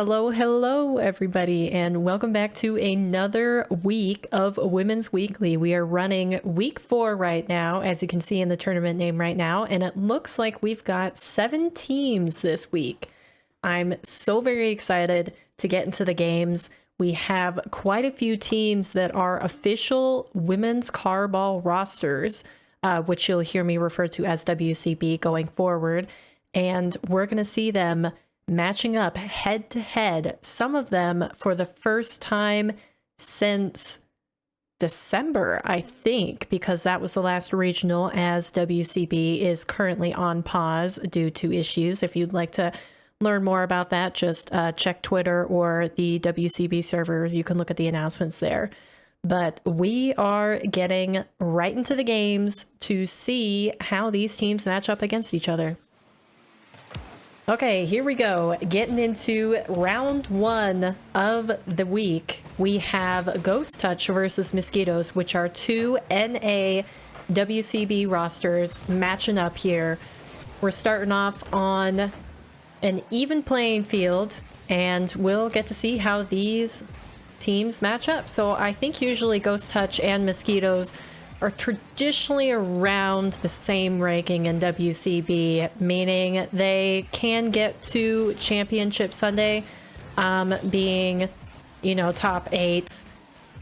Hello, hello, everybody, and welcome back to another week of Women's Weekly. We are running week 4 right now, as you can see in the tournament name right now, and it looks like we've got 7 teams this week. I'm so very excited to get into the games. We have quite a few teams that are official women's carball rosters, which you'll hear me refer to as WCB going forward, and we're going to see them matching up head to head, some of them for the first time since December, I think, because that was the last regional, as WCB is currently on pause due to issues. If you'd like to learn more about that, just check Twitter or the WCB server. You can look at the announcements there. But we are getting right into the games to see how these teams match up against each other. Okay, here we go. Getting into round 1 of the week. We have Ghost Touch versus Mosquitoes, which are 2 NA WCB rosters matching up here. We're starting off on an even playing field, and we'll get to see how these teams match up. So I think usually Ghost Touch and Mosquitoes are traditionally around the same ranking in WCB, meaning they can get to Championship Sunday, being, you know, top 8.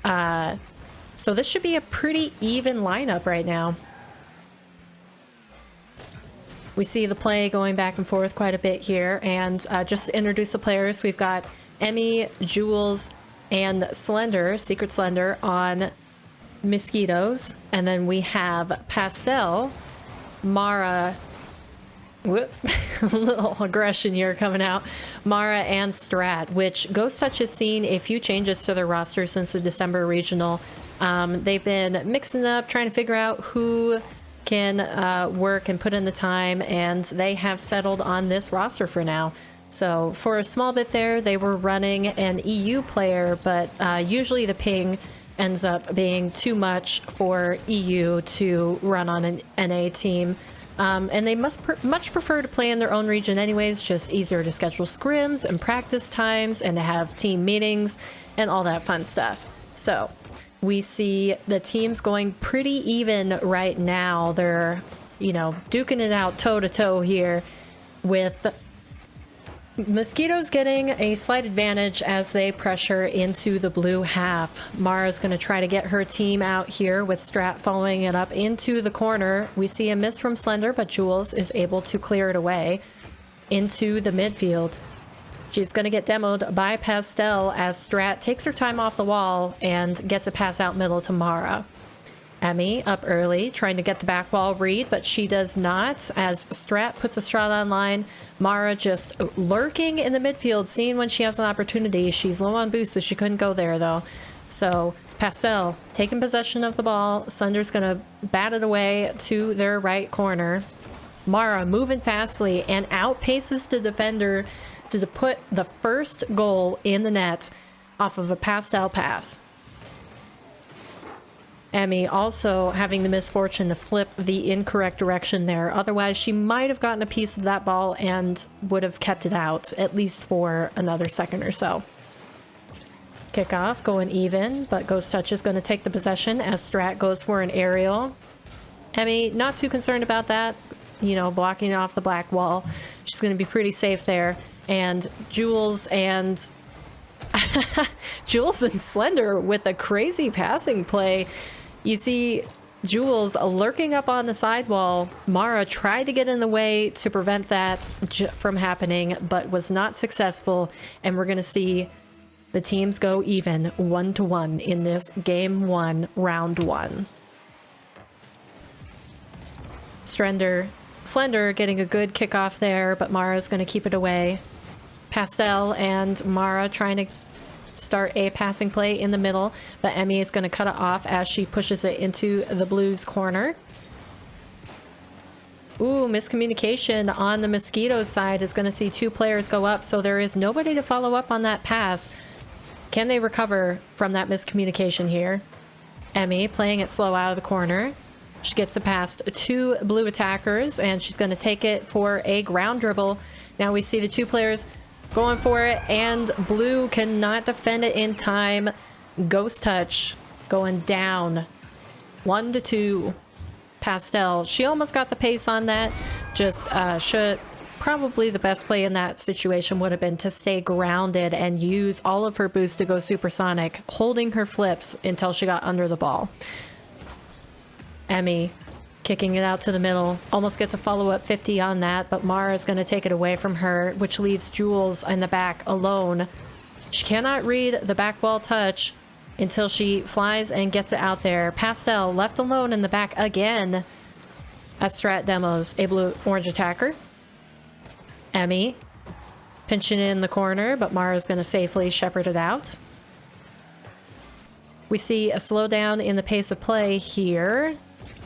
So this should be a pretty even lineup right now. We see the play going back and forth quite a bit here, and just to introduce the players, we've got Emmy, Jules, and Slender, Secret Slender, on Mosquitoes, and then we have Pastel, Mara, whoop, a little aggression here coming out, Mara and Strat, which Ghost Touch has seen a few changes to their roster since the December regional. They've been mixing up, trying to figure out who can work and put in the time, and they have settled on this roster for now. So for a small bit there, they were running an EU player, but usually the ping ends up being too much for EU to run on an NA team. And they much prefer to play in their own region anyways, just easier to schedule scrims and practice times and to have team meetings and all that fun stuff. So we see the teams going pretty even right now. They're, you know, duking it out toe to toe here, with Mosquitoes getting a slight advantage as they pressure into the blue half. Mara's going to try to get her team out here, with Strat following it up into the corner. We see a miss from Slender, but Jules is able to clear it away into the midfield. She's going to get demoed by Pastel as Strat takes her time off the wall and gets a pass out middle to Mara. Emmy up early, trying to get the back wall read, but she does not, as Strat puts a shot on line. Mara just lurking in the midfield, seeing when she has an opportunity. She's low on boost, so she couldn't go there, though. So Pastel taking possession of the ball. Slender's going to bat it away to their right corner. Mara moving fastly and outpaces the defender to put the first goal in the net off of a Pastel pass. Emmy also having the misfortune to flip the incorrect direction there. Otherwise, she might have gotten a piece of that ball and would have kept it out, at least for another second or so. Kickoff going even, but Ghost Touch is going to take the possession as Strat goes for an aerial. Emmy not too concerned about that, you know, blocking off the black wall. She's going to be pretty safe there. And Jules and Jules and Slender with a crazy passing play. You see Jules lurking up on the sidewall. Mara tried to get in the way to prevent that from happening, but was not successful. And we're going to see the teams go even 1-1 in this game 1, round 1. Slender getting a good kickoff there, but Mara's going to keep it away. Pastel and Mara trying to start a passing play in the middle, but Emmy is going to cut it off as she pushes it into the Blues corner. Ooh, miscommunication on the Mosquito side is going to see 2 players go up, so there is nobody to follow up on that pass. Can they recover from that miscommunication here? Emmy playing it slow out of the corner. She gets the pass to 2 blue attackers, and she's going to take it for a ground dribble. Now we see the 2 players going for it, and blue cannot defend it in time. Ghost Touch going down 1-2. Pastel, she almost got the pace on that. Just should probably the best play in that situation would have been to stay grounded and use all of her boost to go supersonic, holding her flips until she got under the ball. Emmy kicking it out to the middle, almost gets a follow-up 50 on that, but Mara is going to take it away from her, which leaves Jules in the back alone. She cannot read the back wall touch until she flies and gets it out there. Pastel left alone in the back again as Strat demos a blue-orange attacker. Emmy pinching in the corner, but Mara's going to safely shepherd it out. We see a slowdown in the pace of play here,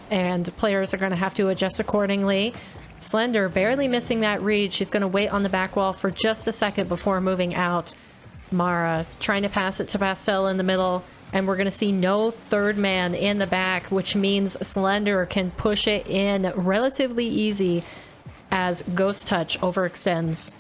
and players are going to have to adjust accordingly. Slender barely missing that read. She's going to wait on the back wall for just a second before moving out. Mara trying to pass it to Pastel in the middle, and we're going to see no third man in the back, which means Slender can push it in relatively easy as Ghost Touch overextends.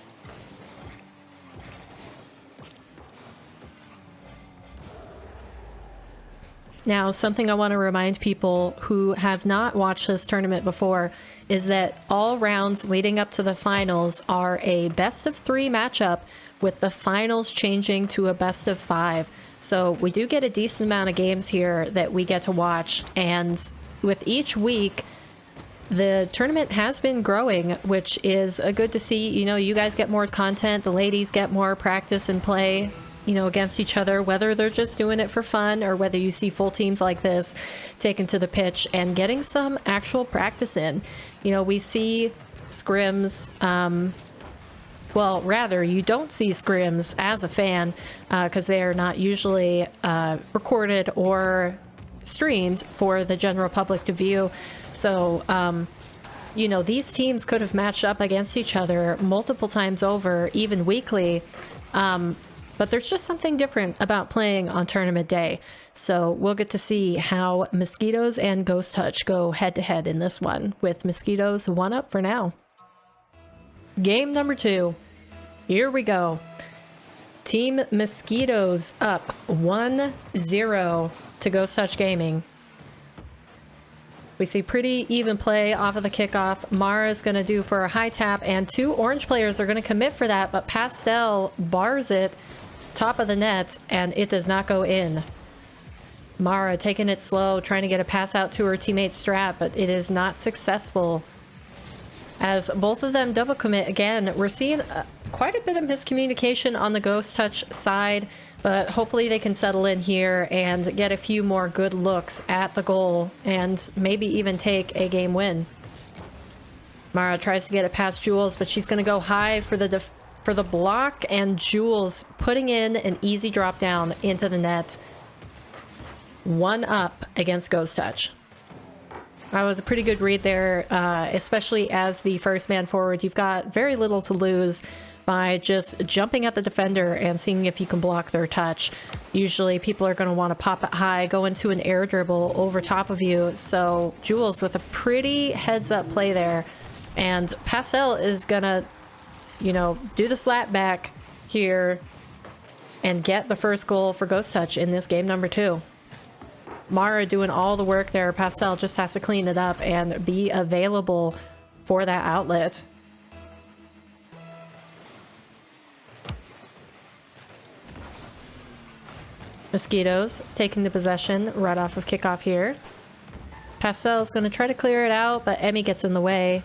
Now, something I want to remind people who have not watched this tournament before is that all rounds leading up to the finals are a best of 3 matchup, with the finals changing to a best of 5. So we do get a decent amount of games here that we get to watch, and with each week the tournament has been growing, which is good to see. You know, you guys get more content, the ladies get more practice and play, you know, against each other, whether they're just doing it for fun or whether you see full teams like this taken to the pitch and getting some actual practice in. You know, we see scrims, well, rather, you don't see scrims as a fan because they are not usually recorded or streamed for the general public to view. So, you know, these teams could have matched up against each other multiple times over, even weekly. But there's just something different about playing on tournament day. So we'll get to see how Mosquitoes and Ghost Touch go head to head in this one, with Mosquitoes 1 up for now. Game number 2. Here we go. Team Mosquitoes up 1-0 to Ghost Touch Gaming. We see pretty even play off of the kickoff. Mara's going to do for a high tap, and 2 orange players are going to commit for that, but Pastel bars it top of the net, and it does not go in. Mara taking it slow, trying to get a pass out to her teammate Strat, but it is not successful. As both of them double commit again, we're seeing quite a bit of miscommunication on the Ghost Touch side, but hopefully they can settle in here and get a few more good looks at the goal and maybe even take a game win. Mara tries to get it past Jules, but she's going to go high for the block, and Jules putting in an easy drop down into the net. 1 up against Ghost Touch. That was a pretty good read there, especially as the first man forward. You've got very little to lose by just jumping at the defender and seeing if you can block their touch. Usually people are going to want to pop it high, go into an air dribble over top of you. So Jules with a pretty heads up play there, and Pastel is going to, you know, do the slap back here and get the first goal for Ghost Touch in this game number 2. Mara doing all the work there. Pastel just has to clean it up and be available for that outlet. Mosquitoes taking the possession right off of kickoff here. Pastel's going to try to clear it out, but Emmy gets in the way.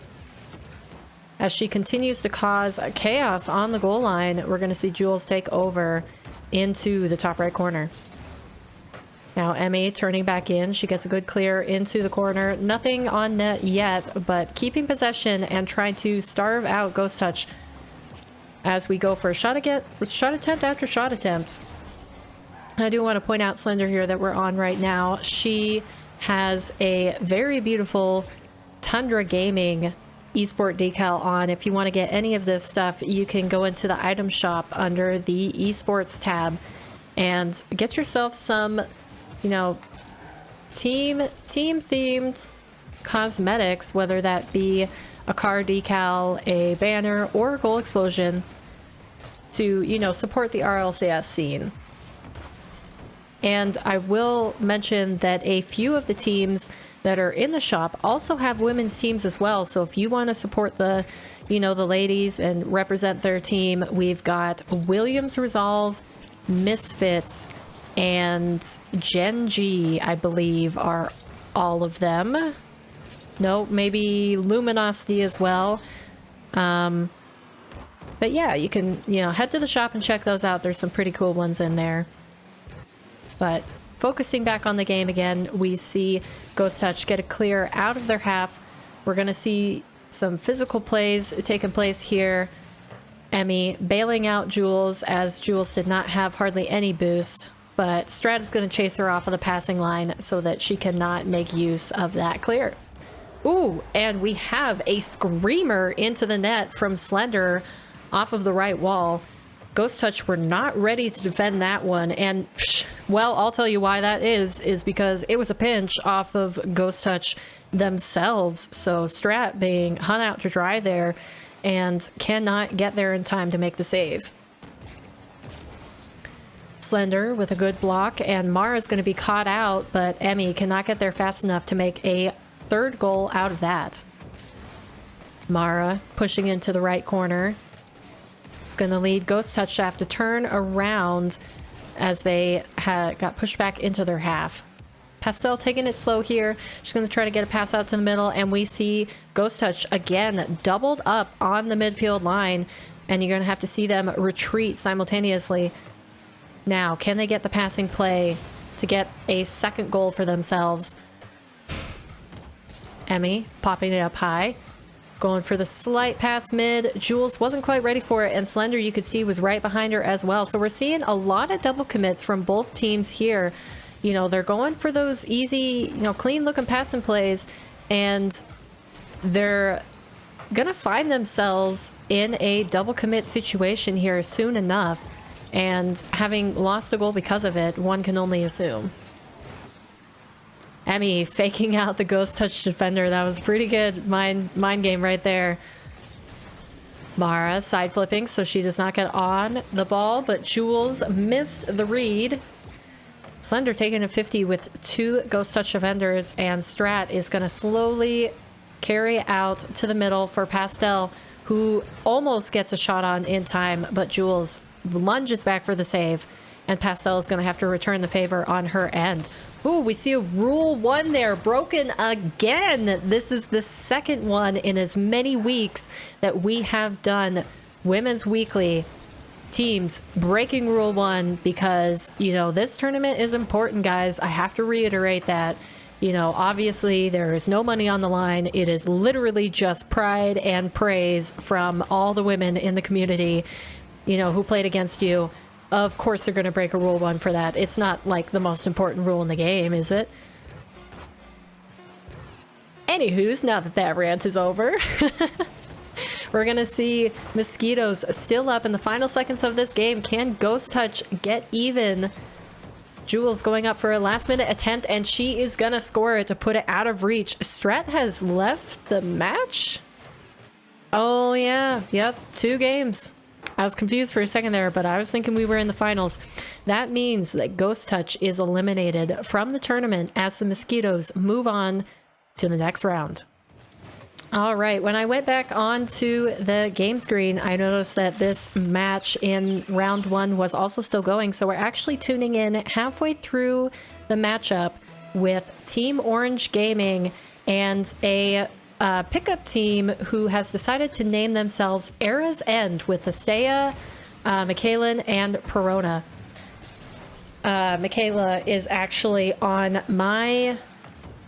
As she continues to cause chaos on the goal line, we're going to see Jules take over into the top right corner. Now Emmy turning back in. She gets a good clear into the corner. Nothing on net yet, but keeping possession and trying to starve out Ghost Touch as we go for a shot attempt after shot attempt. I do want to point out Slender here that we're on right now. She has a very beautiful Tundra Gaming esport decal on. If you want to get any of this stuff, you can go into the item shop under the esports tab and get yourself some, you know, team themed cosmetics, whether that be a car decal, a banner, or a goal explosion, to, you know, support the RLCS scene. And I will mention that a few of the teams that are in the shop also have women's teams as well. So if you want to support the, you know, the ladies and represent their team, we've got Williams Resolve, Misfits, and Gen G, I believe, are all of them. No, maybe Luminosity as well. But yeah, you can, you know, head to the shop and check those out. There's some pretty cool ones in there. But focusing back on the game again, we see Ghost Touch get a clear out of their half. We're going to see some physical plays taking place here. Emmy bailing out Jules, as Jules did not have hardly any boost. But Strat is going to chase her off of the passing line so that she cannot make use of that clear. Ooh, and we have a screamer into the net from Slender off of the right wall. Ghost Touch were not ready to defend that one, and well, I'll tell you why that is because it was a pinch off of Ghost Touch themselves. So Strat being hung out to dry there and cannot get there in time to make the save. Slender with a good block, and Mara's going to be caught out, but Emmy cannot get there fast enough to make a third goal out of that. Mara pushing into the right corner. It's going to lead Ghost Touch to have to turn around as they got pushed back into their half. Pastel taking it slow here. She's going to try to get a pass out to the middle, and we see Ghost Touch again doubled up on the midfield line, and you're going to have to see them retreat simultaneously. Now, can they get the passing play to get a second goal for themselves? Emmy popping it up high. Going for the slight pass mid. Jules wasn't quite ready for it, and Slender, you could see, was right behind her as well. So we're seeing a lot of double commits from both teams here. You know, they're going for those easy, you know, clean looking passing plays, and they're gonna find themselves in a double commit situation here soon enough. And having lost a goal because of it, one can only assume. Emmy faking out the Ghost Touch defender. That was pretty good mind game right there. Mara side flipping, so she does not get on the ball, but Jules missed the read. Slender taking a 50 with two Ghost Touch defenders, and Strat is going to slowly carry out to the middle for Pastel, who almost gets a shot on in time, but Jules lunges back for the save, and Pastel is going to have to return the favor on her end. Ooh, we see a Rule 1 there broken again. This is the second one in as many weeks that we have done Women's Weekly teams breaking Rule 1 because, you know, this tournament is important, guys. I have to reiterate that. You know, obviously there is no money on the line. It is literally just pride and praise from all the women in the community, you know, who played against you. Of course they're going to break a Rule 1 for that. It's not like the most important rule in the game, is it? Anywho's, now that that rant is over, we're going to see Mosquitoes still up in the final seconds of this game. Can Ghost Touch get even? Jules going up for a last minute attempt, and she is going to score it to put it out of reach. Strat has left the match? Oh yeah, yep, 2 games. I was confused for a second there, but I was thinking we were in the finals. That means that Ghost Touch is eliminated from the tournament as the Mosquitoes move on to the next round. All right, when I went back onto the game screen, I noticed that this match in round 1 was also still going. So we're actually tuning in halfway through the matchup with Team Orange Gaming and a pickup team who has decided to name themselves Era's End with Astea, macklyn, and Perona. Michaela is actually on my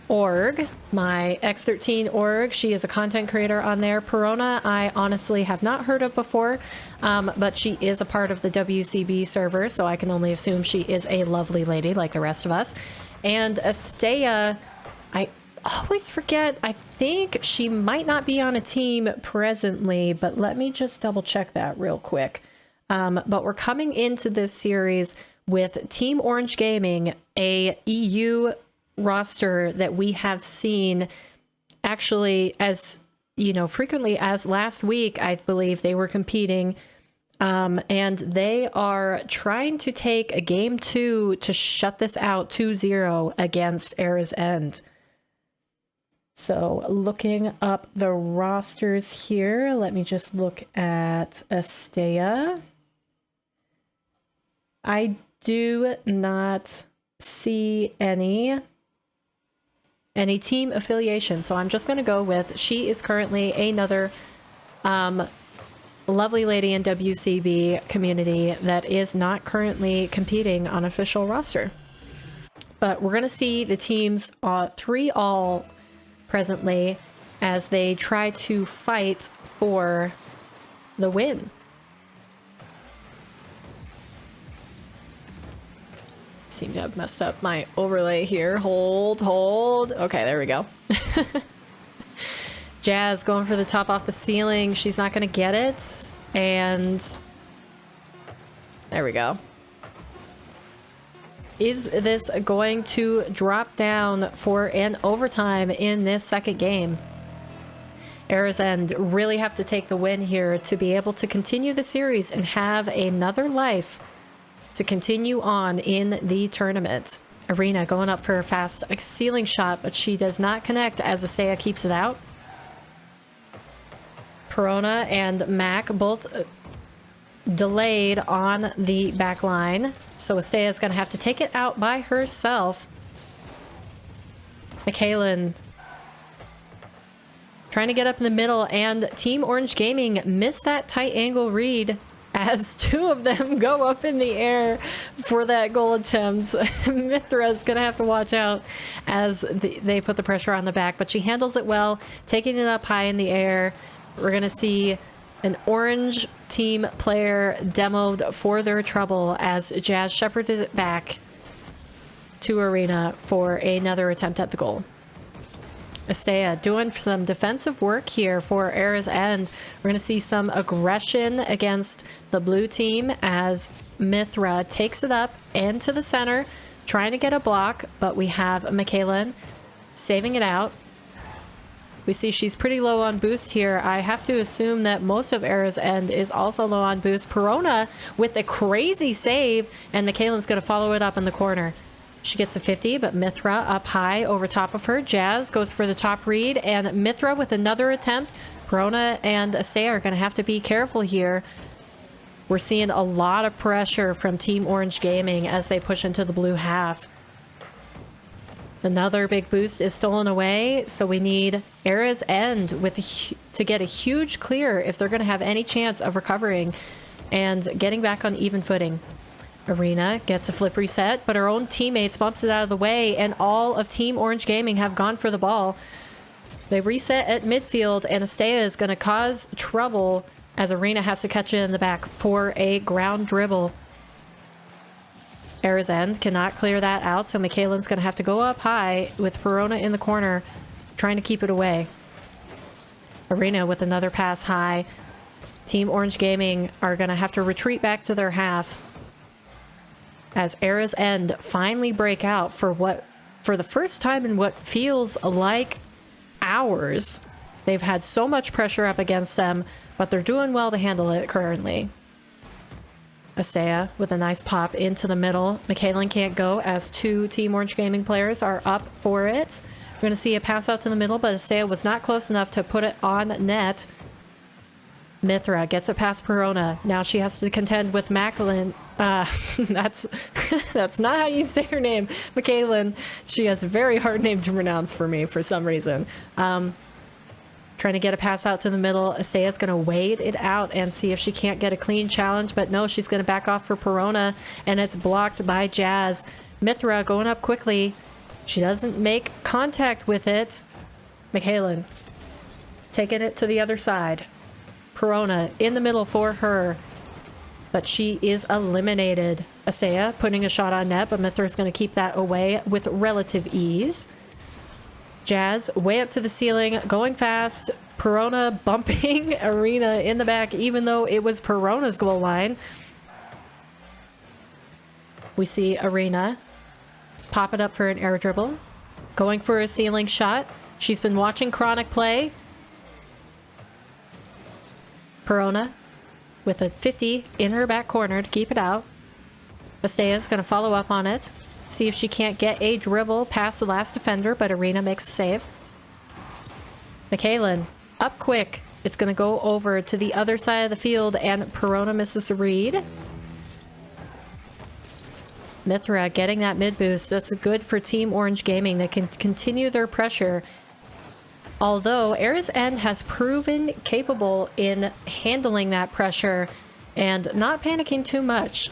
org, my X13 org. She is a content creator on there. Perona, I honestly have not heard of before, but she is a part of the WCB server, so I can only assume she is a lovely lady like the rest of us. And Astea, I always forget, I think she might not be on a team presently, but let me just double check that real quick. But we're coming into this series with Team Orange Gaming, a EU roster that we have seen actually as, you know, frequently as last week. I believe they were competing And they are trying to take a game 2 to shut this out 2-0 against Era's End. So looking up the rosters here, let me just look at Astea. I do not see any team affiliation, so I'm just going to go with she is currently another lovely lady in WCB community that is not currently competing on official roster. But we're going to see the teams 3-all presently as they try to fight for the win. Seem to have messed up my overlay here. Hold. Okay, there we go. Jazz going for the top off the ceiling. She's not going to get it. And there we go. Is this going to drop down for an overtime in this second game? Era's End really have to take the win here to be able to continue the series and have another life to continue on in the tournament. Arena going up for a fast ceiling shot, but she does not connect as Astea keeps it out. Perona and Mac both delayed on the back line, so Astea is going to have to take it out by herself. macklyn trying to get up in the middle, and Team Orange Gaming missed that tight angle read as two of them go up in the air for that goal attempt. Mithra's gonna have to watch out as they put the pressure on the back, but she handles it well, taking it up high in the air. We're gonna see an orange team player demoed for their trouble as Jazz shepherds it back to Arena for another attempt at the goal. Astea doing some defensive work here for Era's End. We're going to see some aggression against the blue team as Mithra takes it up into the center, trying to get a block, but we have macklyn saving it out. We see she's pretty low on boost here. I have to assume that most of Era's End is also low on boost. Perona with a crazy save, and macklyn's going to follow it up in the corner. She gets a 50, but Mithra up high over top of her. Jazz goes for the top read, and Mithra with another attempt. Perona and Astea are going to have to be careful here. We're seeing a lot of pressure from Team Orange Gaming as they push into the blue half. Another big boost is stolen away, so we need Era's End to get a huge clear if they're going to have any chance of recovering and getting back on even footing. Arena gets a flip reset, but her own teammates bumps it out of the way, and all of Team Orange Gaming have gone for the ball. They reset at midfield, and Astea is going to cause trouble as Arena has to catch it in the back for a ground dribble. Era's End cannot clear that out, so macklyn's going to have to go up high with Perona in the corner, trying to keep it away. Arena with another pass high. Team Orange Gaming are going to have to retreat back to their half as Era's End finally break out for the first time in what feels like hours. They've had so much pressure up against them, but they're doing well to handle it currently. Astea with a nice pop into the middle. macklyn can't go as two Team Orange Gaming players are up for it. We're going to see a pass out to the middle, but Astea was not close enough to put it on net. Mithra gets it past Perona. Now she has to contend with macklyn. That's not how you say her name. macklyn. She has a very hard name to pronounce for me for some reason. Trying to get a pass out to the middle. Astea's going to wait it out and see if she can't get a clean challenge, but no, she's going to back off for Perona, and it's blocked by Jazz. Mithra going up quickly. She doesn't make contact with it. macklyn taking it to the other side. Perona in the middle for her, but she is eliminated. Astea putting a shot on net, but Mithra's going to keep that away with relative ease. Jazz way up to the ceiling, going fast. Perona bumping Arena in the back, even though it was Perona's goal line. We see Arena pop it up for an air dribble, going for a ceiling shot. She's been watching Chronic play. Perona with a 50 in her back corner to keep it out. Estea's going to follow up on it. See if she can't get a dribble past the last defender, but Arena makes a save. macklyn, up quick. It's going to go over to the other side of the field, and Perona misses the read. Mithra getting that mid boost. That's good for Team Orange Gaming. They can continue their pressure. Although Era's End has proven capable in handling that pressure and not panicking too much.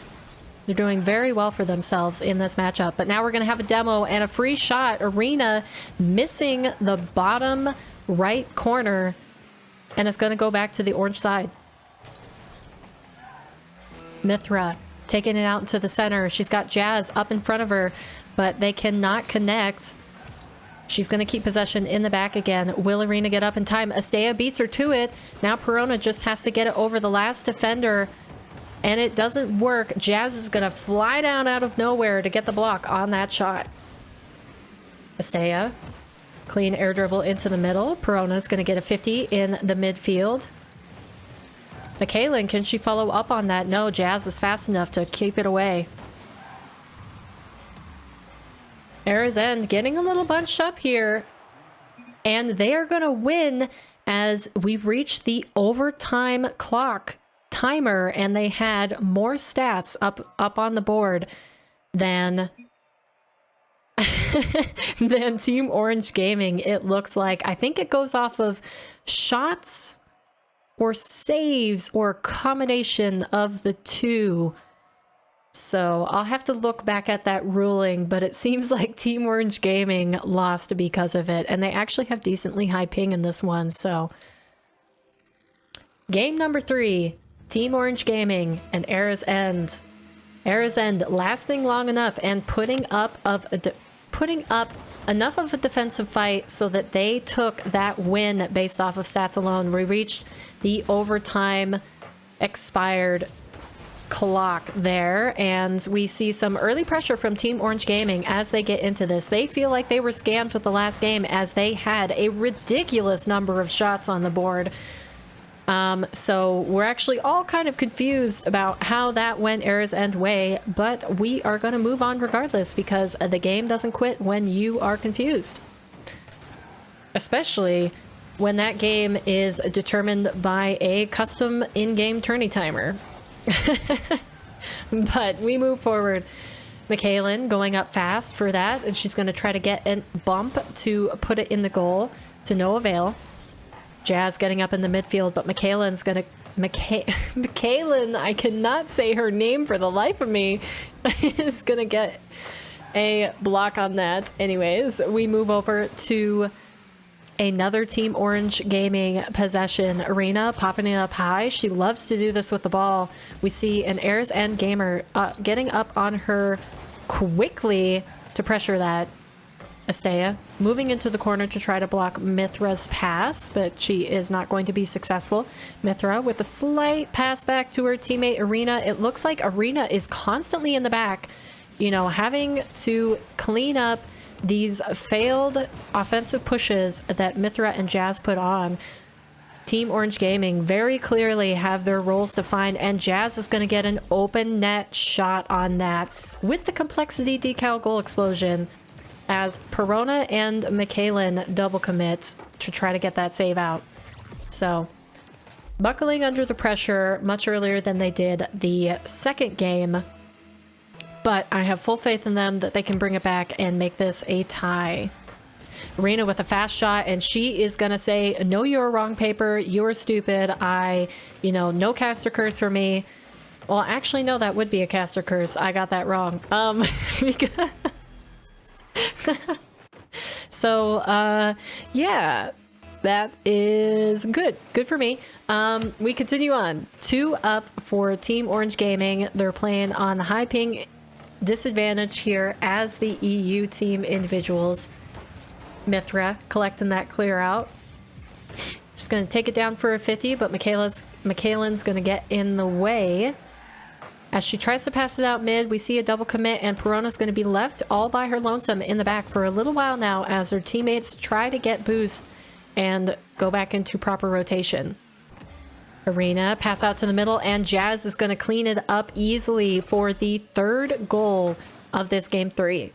They're doing very well for themselves in this matchup. But now we're going to have a demo and a free shot. Arena missing the bottom right corner. And it's going to go back to the orange side. Mithra taking it out into the center. She's got Jazz up in front of her, but they cannot connect. She's going to keep possession in the back again. Will Arena get up in time? Estea beats her to it. Now Perona just has to get it over the last defender, and it doesn't work. Jazz is going to fly down out of nowhere to get the block on that shot. Estea, clean air dribble into the middle. Perona's going to get a 50 in the midfield. macklyn, can she follow up on that? No, Jazz is fast enough to keep it away. Era's End getting a little bunched up here. And they are going to win as we've reached the overtime clock timer. And they had more stats up on the board than, than Team Orange Gaming, it looks like. I think it goes off of shots or saves or a combination of the two. So I'll have to look back at that ruling, but it seems like Team Orange Gaming lost because of it. And they actually have decently high ping in this one, so. Game number 3, Team Orange Gaming and Era's End. Era's End lasting long enough and putting up enough of a defensive fight so that they took that win based off of stats alone. We reached the overtime expired clock there, and we see some early pressure from Team Orange Gaming as they get into this. They feel like they were scammed with the last game as they had a ridiculous number of shots on the board. So we're actually all kind of confused about how that went Era's End way, but we are going to move on regardless because the game doesn't quit when you are confused. Especially when that game is determined by a custom in-game tourney timer. But we move forward. macklyn going up fast for that, and she's going to try to get a bump to put it in the goal to no avail. Jazz getting up in the midfield, but macklyn's going to... macklyn, I cannot say her name for the life of me, is going to get a block on that. Anyways, we move over to another Team Orange Gaming possession. Arena popping it up high. She loves to do this with the ball. We see an Era's End gamer getting up on her quickly to pressure that. Estea moving into the corner to try to block Mithra's pass, but she is not going to be successful. Mithra with a slight pass back to her teammate Arena. It looks like Arena is constantly in the back, you know, having to clean up these failed offensive pushes that Mithra and Jazz put on. Team Orange Gaming very clearly have their roles defined, and Jazz is going to get an open net shot on that with the complexity decal goal explosion as Perona and macklyn double commits to try to get that save out. So buckling under the pressure much earlier than they did the second game. But I have full faith in them that they can bring it back and make this a tie. Arena with a fast shot, and she is going to say, no, you're wrong, Paper. You're stupid. No caster curse for me. Well, actually, no, that would be a caster curse. I got that wrong. So, yeah, that is good. Good for me. We continue on. 2 up for Team Orange Gaming. They're playing on the high ping disadvantage here as the EU team individuals. Mithra collecting that clear out. Just going to take it down for a 50, but macklyn's going to get in the way. As she tries to pass it out mid, we see a double commit, and Perona's going to be left all by her lonesome in the back for a little while now as her teammates try to get boost and go back into proper rotation. Arena, pass out to the middle, and Jazz is going to clean it up easily for the third goal of this game 3.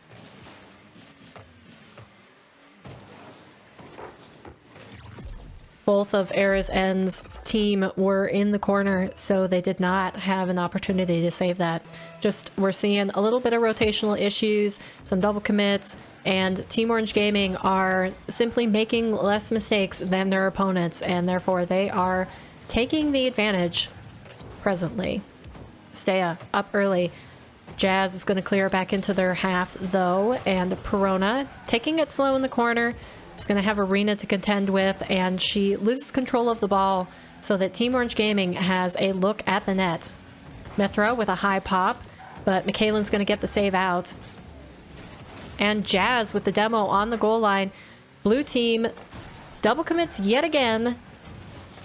Both of Era's End's team were in the corner, so they did not have an opportunity to save that. Just, we're seeing a little bit of rotational issues, some double commits, and Team Orange Gaming are simply making less mistakes than their opponents, and therefore they are taking the advantage presently. Stea up early. Jazz is going to clear back into their half, though, and Perona taking it slow in the corner. She's going to have Arena to contend with, and she loses control of the ball so that Team Orange Gaming has a look at the net. Mithra with a high pop, but Macklyn's going to get the save out. And Jazz with the demo on the goal line. Blue team double commits yet again.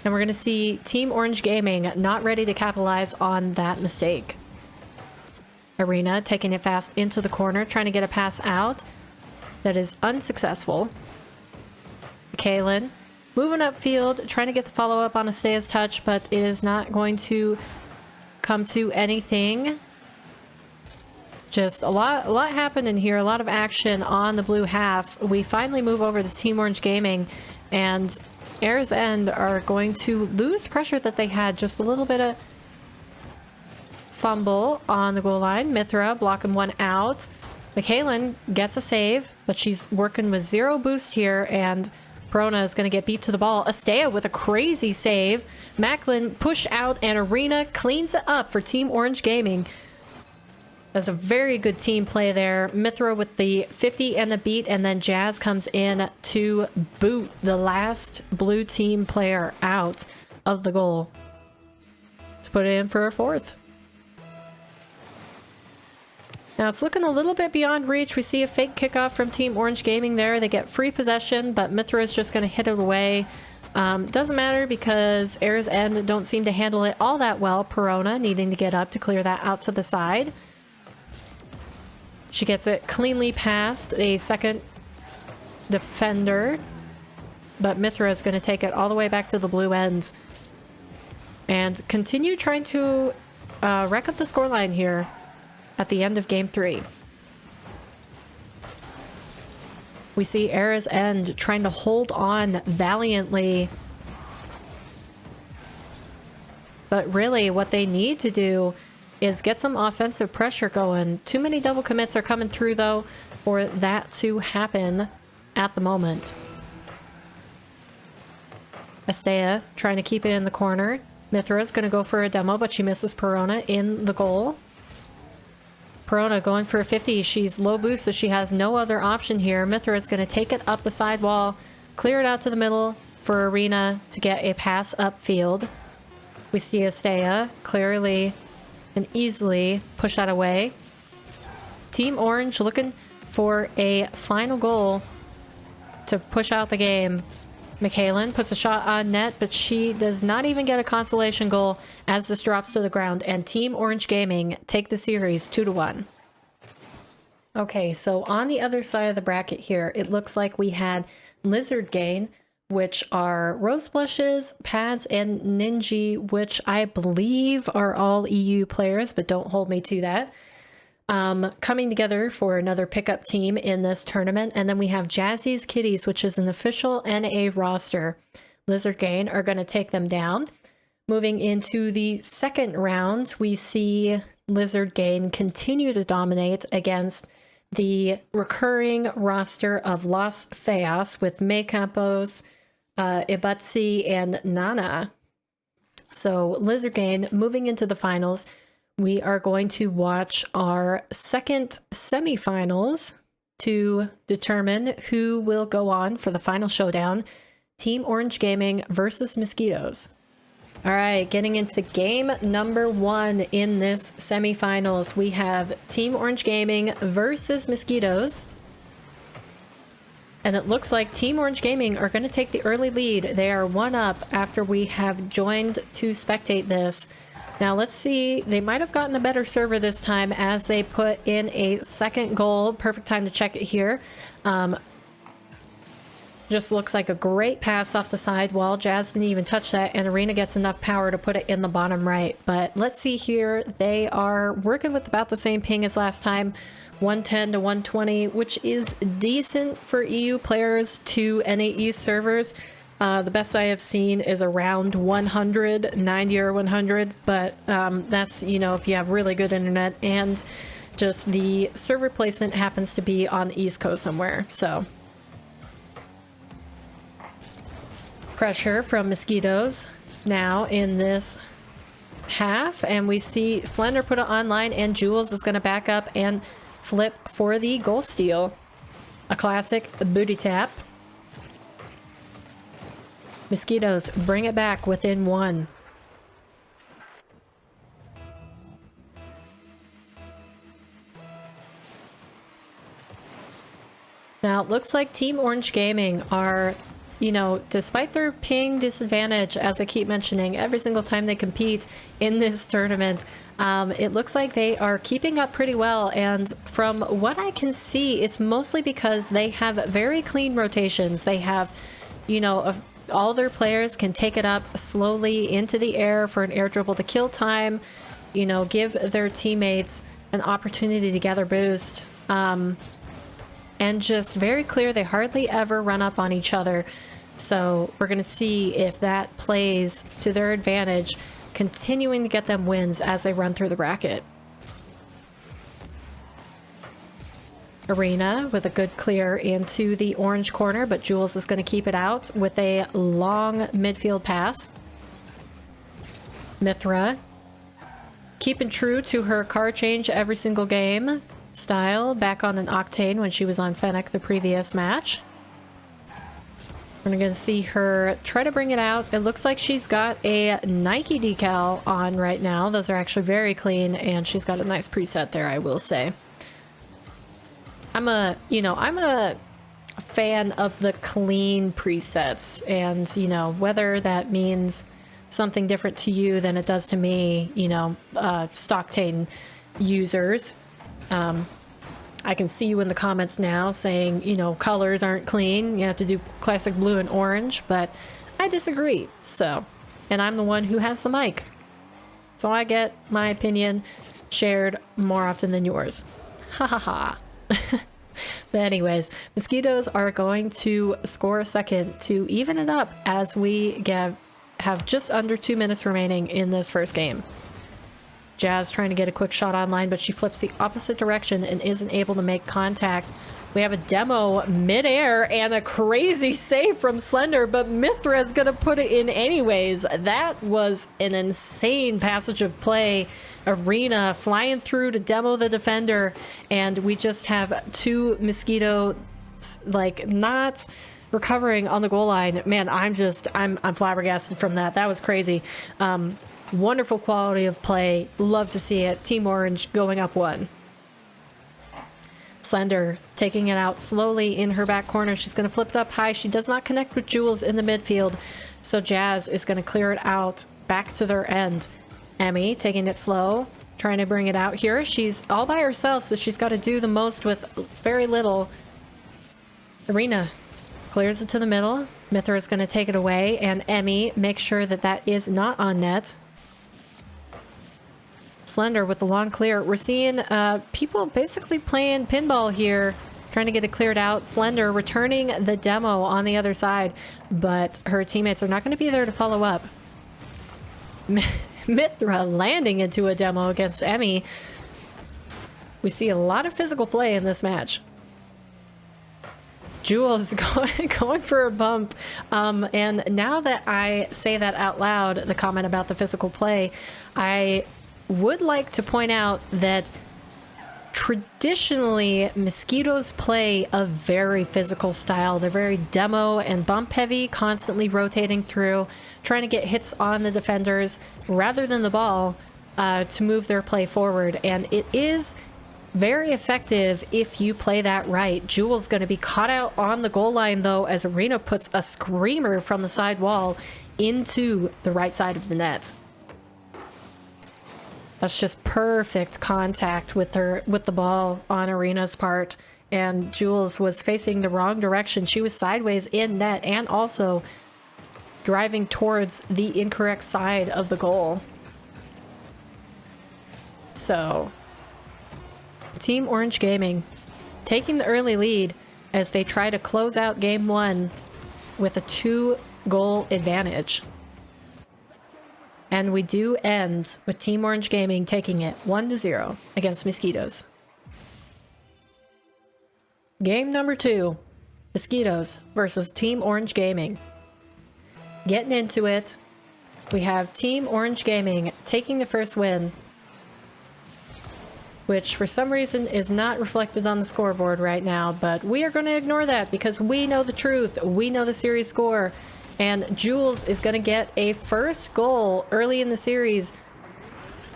And we're going to see Team Orange Gaming not ready to capitalize on that mistake. Arena taking it fast into the corner, trying to get a pass out. That is unsuccessful. Macklyn moving upfield, trying to get the follow-up on Astea's touch, but it is not going to come to anything. Just a lot happened in here, a lot of action on the blue half. We finally move over to Team Orange Gaming, and Era's End are going to lose pressure that they had. Just a little bit of fumble on the goal line. Mithra blocking one out. Macklyn gets a save, but she's working with 0 boost here, and Perona is going to get beat to the ball. Astea with a crazy save. Macklyn push out, and Arena cleans it up for Team Orange Gaming. That's a very good team play there. Mithra with the 50 and the beat, and then Jazz comes in to boot the last blue team player out of the goal to put it in for a 4th. Now it's looking a little bit beyond reach. We see a fake kickoff from Team Orange Gaming there. They get free possession, but Mithra is just going to hit it away. Doesn't matter because Era's End don't seem to handle it all that well. Perona needing to get up to clear that out to the side. She gets it cleanly past a second defender, but Mithra is going to take it all the way back to the blue ends and continue trying to rack up the scoreline here at the end of game 3. We see Era's End trying to hold on valiantly, but really what they need to do is get some offensive pressure going. Too many double commits are coming through, though, for that to happen at the moment. Astea trying to keep it in the corner. Mithra is going to go for a demo, but she misses Perona in the goal. Perona going for a 50. She's low boost, so she has no other option here. Mithra is going to take it up the sidewall, clear it out to the middle for Arena to get a pass upfield. We see Astea clearly and easily push that away. Team Orange looking for a final goal to push out the game. Macklyn puts a shot on net, but she does not even get a consolation goal as this drops to the ground, and Team Orange Gaming take the series 2-1. Okay, so on the other side of the bracket here, it looks like we had Lizard Gain, which are Rose Blushes, Pads, and Ninja, which I believe are all EU players, but don't hold me to that. Coming together for another pickup team in this tournament. And then we have Jazzy's Kitties, which is an official NA roster. Lizard Gain are going to take them down. Moving into the second round, we see Lizard Gain continue to dominate against the recurring roster of Los Feos with May Campos, Ibatsi, and Nana. So Lizard Gain moving into the finals. We are going to watch our second semifinals to determine who will go on for the final showdown. Team Orange Gaming versus Mosquitoes. All right, getting into game number 1 in this semifinals, we have Team Orange Gaming versus Mosquitoes. And it looks like Team Orange Gaming are going to take the early lead. They are 1 up after we have joined to spectate this. Now let's see, they might have gotten a better server this time as they put in a second goal. Perfect time to check it here. Just looks like a great pass off the side wall. Jazz didn't even touch that, and Arena gets enough power to put it in the bottom right. But let's see here. They are working with about the same ping as last time, 110 to 120, which is decent for EU players to NAE servers. The best I have seen is around 100, 90 or 100, but that's, you know, if you have really good internet and just the server placement happens to be on the East Coast somewhere, so. Pressure from Mosquitoes now in this half, and we see Slender put it online, and Jules is going to back up and flip for the goal steal. A classic booty tap. Mosquitoes bring it back within one. Now, it looks like Team Orange Gaming are, you know, despite their ping disadvantage, as I keep mentioning, every single time they compete in this tournament, it looks like they are keeping up pretty well. And from what I can see, it's mostly because they have very clean rotations. They have, you know, all their players can take it up slowly into the air for an air dribble to kill time, you know, give their teammates an opportunity to gather boost. And just very clear, they hardly ever run up on each other. So we're going to see if that plays to their advantage, continuing to get them wins as they run through the bracket. Arena with a good clear into the orange corner, but Jules is going to keep it out with a long midfield pass. Mithra keeping true to her car change every single game style, back on an Octane when she was on Fennec the previous match. We're going to see her try to bring it out. It looks like she's got a Nike decal on right now. Those are actually very clean, and she's got a nice preset there, I will say. I'm a fan of the clean presets, and, you know, whether that means something different to you than it does to me, you know, Stocktane users. I can see you in the comments now saying, you know, colors aren't clean. You have to do classic blue and orange, but I disagree. So, and I'm the one who has the mic. So I get my opinion shared more often than yours. Ha ha ha. But anyways, Mosquitoes are going to score a second to even it up as we have just under 2 minutes remaining in this first game. Jazz trying to get a quick shot online, but she flips the opposite direction and isn't able to make contact. We have a demo midair and a crazy save from Slender, but Mithra is going to put it in anyways. That was an insane passage of play. Arena flying through to demo the defender, and we just have two Mosquitoes, like, not recovering on the goal line. Man, I'm flabbergasted from that. That was crazy. Wonderful quality of play. Love to see it. Team Orange going up one. Slender taking it out slowly in her back corner. She's going to flip it up high. She does not connect with Jules in the midfield, so Jazz is going to clear it out back to their end. Emmy taking it slow, trying to bring it out here. She's all by herself, so she's got to do the most with very little. Arena clears it to the middle. Mithra is going to take it away, and Emmy makes sure that that is not on net. Slender with the long clear. We're seeing people basically playing pinball here, trying to get it cleared out. Slender returning the demo on the other side, but her teammates are not going to be there to follow up. Mithra landing into a demo against Emmy. We see a lot of physical play in this match. Jules going for a bump. And now that I say that out loud, the comment about the physical play, I would like to point out that traditionally Mosquitoes play a very physical style. They're very demo and bump heavy, constantly rotating through, trying to get hits on the defenders rather than the ball to move their play forward. And it is very effective if you play that right. Jules going to be caught out on the goal line though, as Arena puts a screamer from the side wall into the right side of the net. That's just perfect contact with the ball on Arena's part, and Jules was facing the wrong direction. She was sideways in net and also driving towards the incorrect side of the goal. So, Team Orange Gaming taking the early lead as they try to close out game 1 with a 2-goal advantage. And we do end with Team Orange Gaming taking it 1-0 against Mosquitoes. Game number 2, Mosquitoes versus Team Orange Gaming. Getting into it, we have Team Orange Gaming taking the first win, which for some reason is not reflected on the scoreboard right now, but we are going to ignore that because we know the truth. We know the series score, and Jules is going to get a first goal early in the series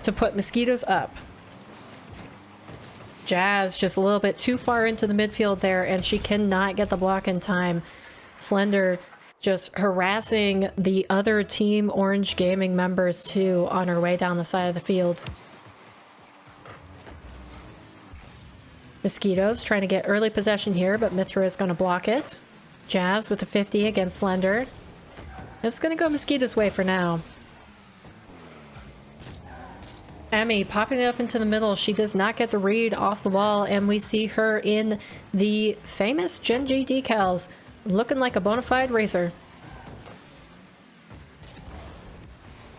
to put Mosquitoes up. Jazz just a little bit too far into the midfield there, and she cannot get the block in time. Slender just harassing the other Team Orange Gaming members too on her way down the side of the field. Mosquitoes trying to get early possession here, but Mithra is going to block it. Jazz with a 50 against Slender. It's going to go Mosquitoes' way for now. Emmy popping it up into the middle. She does not get the read off the wall, and we see her in the famous Gen G decals, looking like a bona fide racer.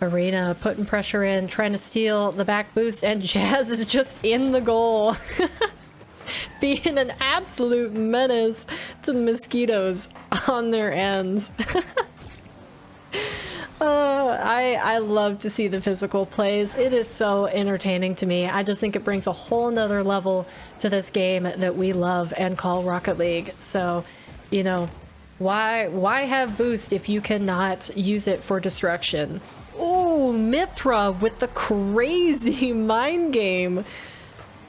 Arena putting pressure in, trying to steal the back boost, and Jazz is just in the goal. Being an absolute menace to the Mosquitoes on their ends. I love to see the physical plays. It is so entertaining to me. I just think it brings a whole nother level to this game that we love and call Rocket League. So, you know, why have boost if you cannot use it for destruction? Ooh, Mithra with the crazy mind game.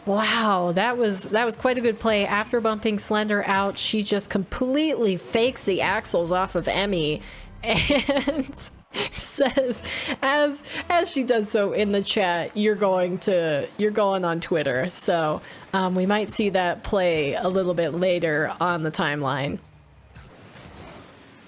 Wow, that was quite a good play. After bumping Slender out, she just completely fakes the axles off of Emmy and says, as she does so in the chat, you're going on Twitter. So we might see that play a little bit later on the timeline.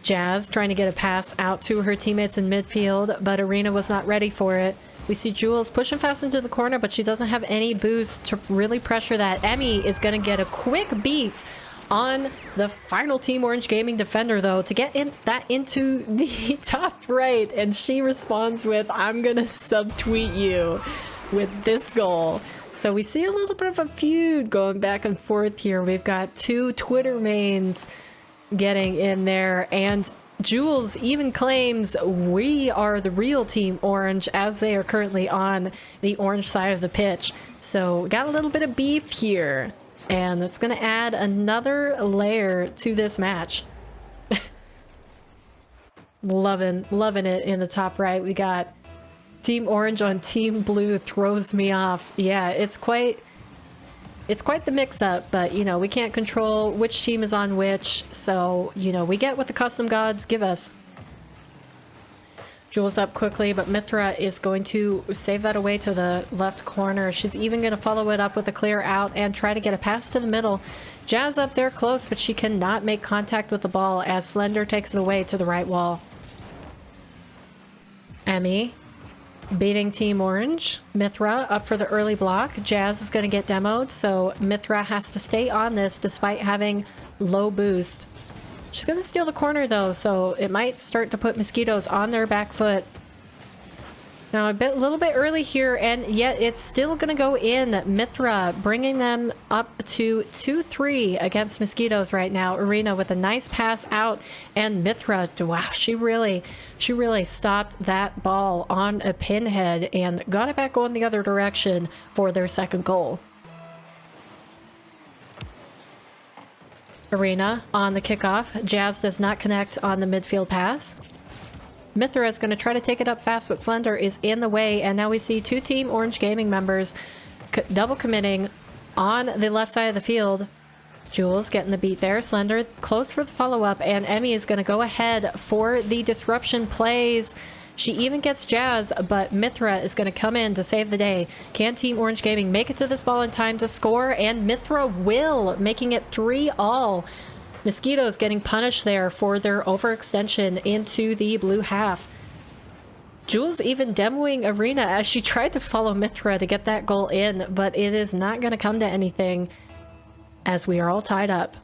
Jazz trying to get a pass out to her teammates in midfield, but Arena was not ready for it. We see Jules pushing fast into the corner, but she doesn't have any boost to really pressure that. Emmy is going to get a quick beat on the final Team Orange Gaming defender, though, to get into the top right, and she responds with, I'm going to subtweet you with this goal. So we see a little bit of a feud going back and forth here. We've got two Twitter mains getting in there, and Jules even claims we are the real Team Orange, as they are currently on the orange side of the pitch. So got a little bit of beef here, and it's going to add another layer to this match. loving it in the top right. We got Team Orange on Team Blue. Throws me off. Yeah, it's quite the mix-up, but, you know, we can't control which team is on which, so, you know, we get what the custom gods give us. Jules up quickly, but Mithra is going to save that away to the left corner. She's even going to follow it up with a clear out and try to get a pass to the middle. Jazz up there close, but she cannot make contact with the ball as Slender takes it away to the right wall. Emmy beating Team Orange. Mithra up for the early block. Jazz is going to get demoed, so Mithra has to stay on this despite having low boost. She's going to steal the corner, though, so it might start to put Mosquitoes on their back foot. Now, a little bit early here, and yet it's still going to go in. Mithra bringing them up to 2-3 against Mosquitoes right now. Arena with a nice pass out, and Mithra, wow, she really stopped that ball on a pinhead and got it back going the other direction for their second goal. Arena on the kickoff. Jazz does not connect on the midfield pass. Mithra is going to try to take it up fast, but Slender is in the way, and now we see two Team Orange Gaming members double committing on the left side of the field. Jules getting the beat there. Slender close for the follow-up, and Emmy is going to go ahead for the disruption plays. She even gets Jazz, but Mithra is going to come in to save the day. Can Team Orange Gaming make it to this ball in time to score? And Mithra will, making it 3-all. Mosquitoes getting punished there for their overextension into the blue half. Jules even demoing Arena as she tried to follow Mithra to get that goal in, but it is not going to come to anything as we are all tied up.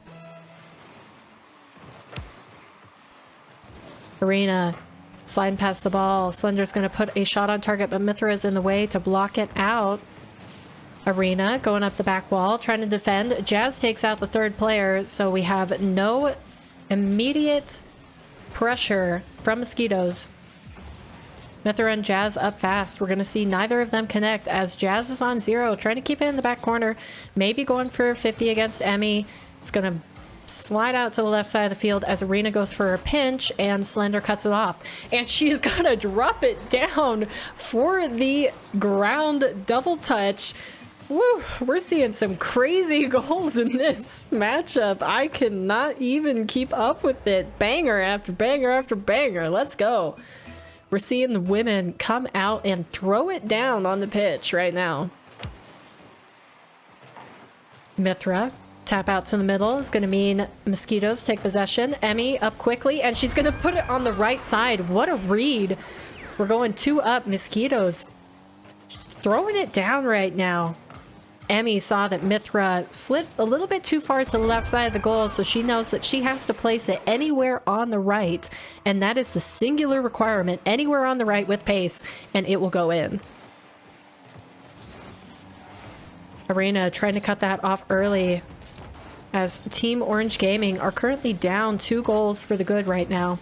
Arena sliding past the ball. Slender's going to put a shot on target, but Mithra is in the way to block it out. Arena going up the back wall, trying to defend. Jazz takes out the third player, so we have no immediate pressure from Mosquitoes. Mithra and Jazz up fast. We're going to see neither of them connect as Jazz is on 0, trying to keep it in the back corner. Maybe going for 50 against Emmy. It's going to slide out to the left side of the field as Arena goes for a pinch and Slender cuts it off. And she is going to drop it down for the ground double touch. Woo, we're seeing some crazy goals in this matchup. I cannot even keep up with it. Banger after banger after banger. Let's go. We're seeing the women come out and throw it down on the pitch right now. Mithra, tap out to the middle is going to mean Mosquitoes take possession. Emmy up quickly, and she's going to put it on the right side. What a read. We're going 2 up. Mosquitoes just throwing it down right now. Emmy saw that Mithra slid a little bit too far to the left side of the goal, so she knows that she has to place it anywhere on the right, and that is the singular requirement, anywhere on the right with pace, and it will go in. Arena trying to cut that off early as Team Orange Gaming are currently down 2 goals for the good right now.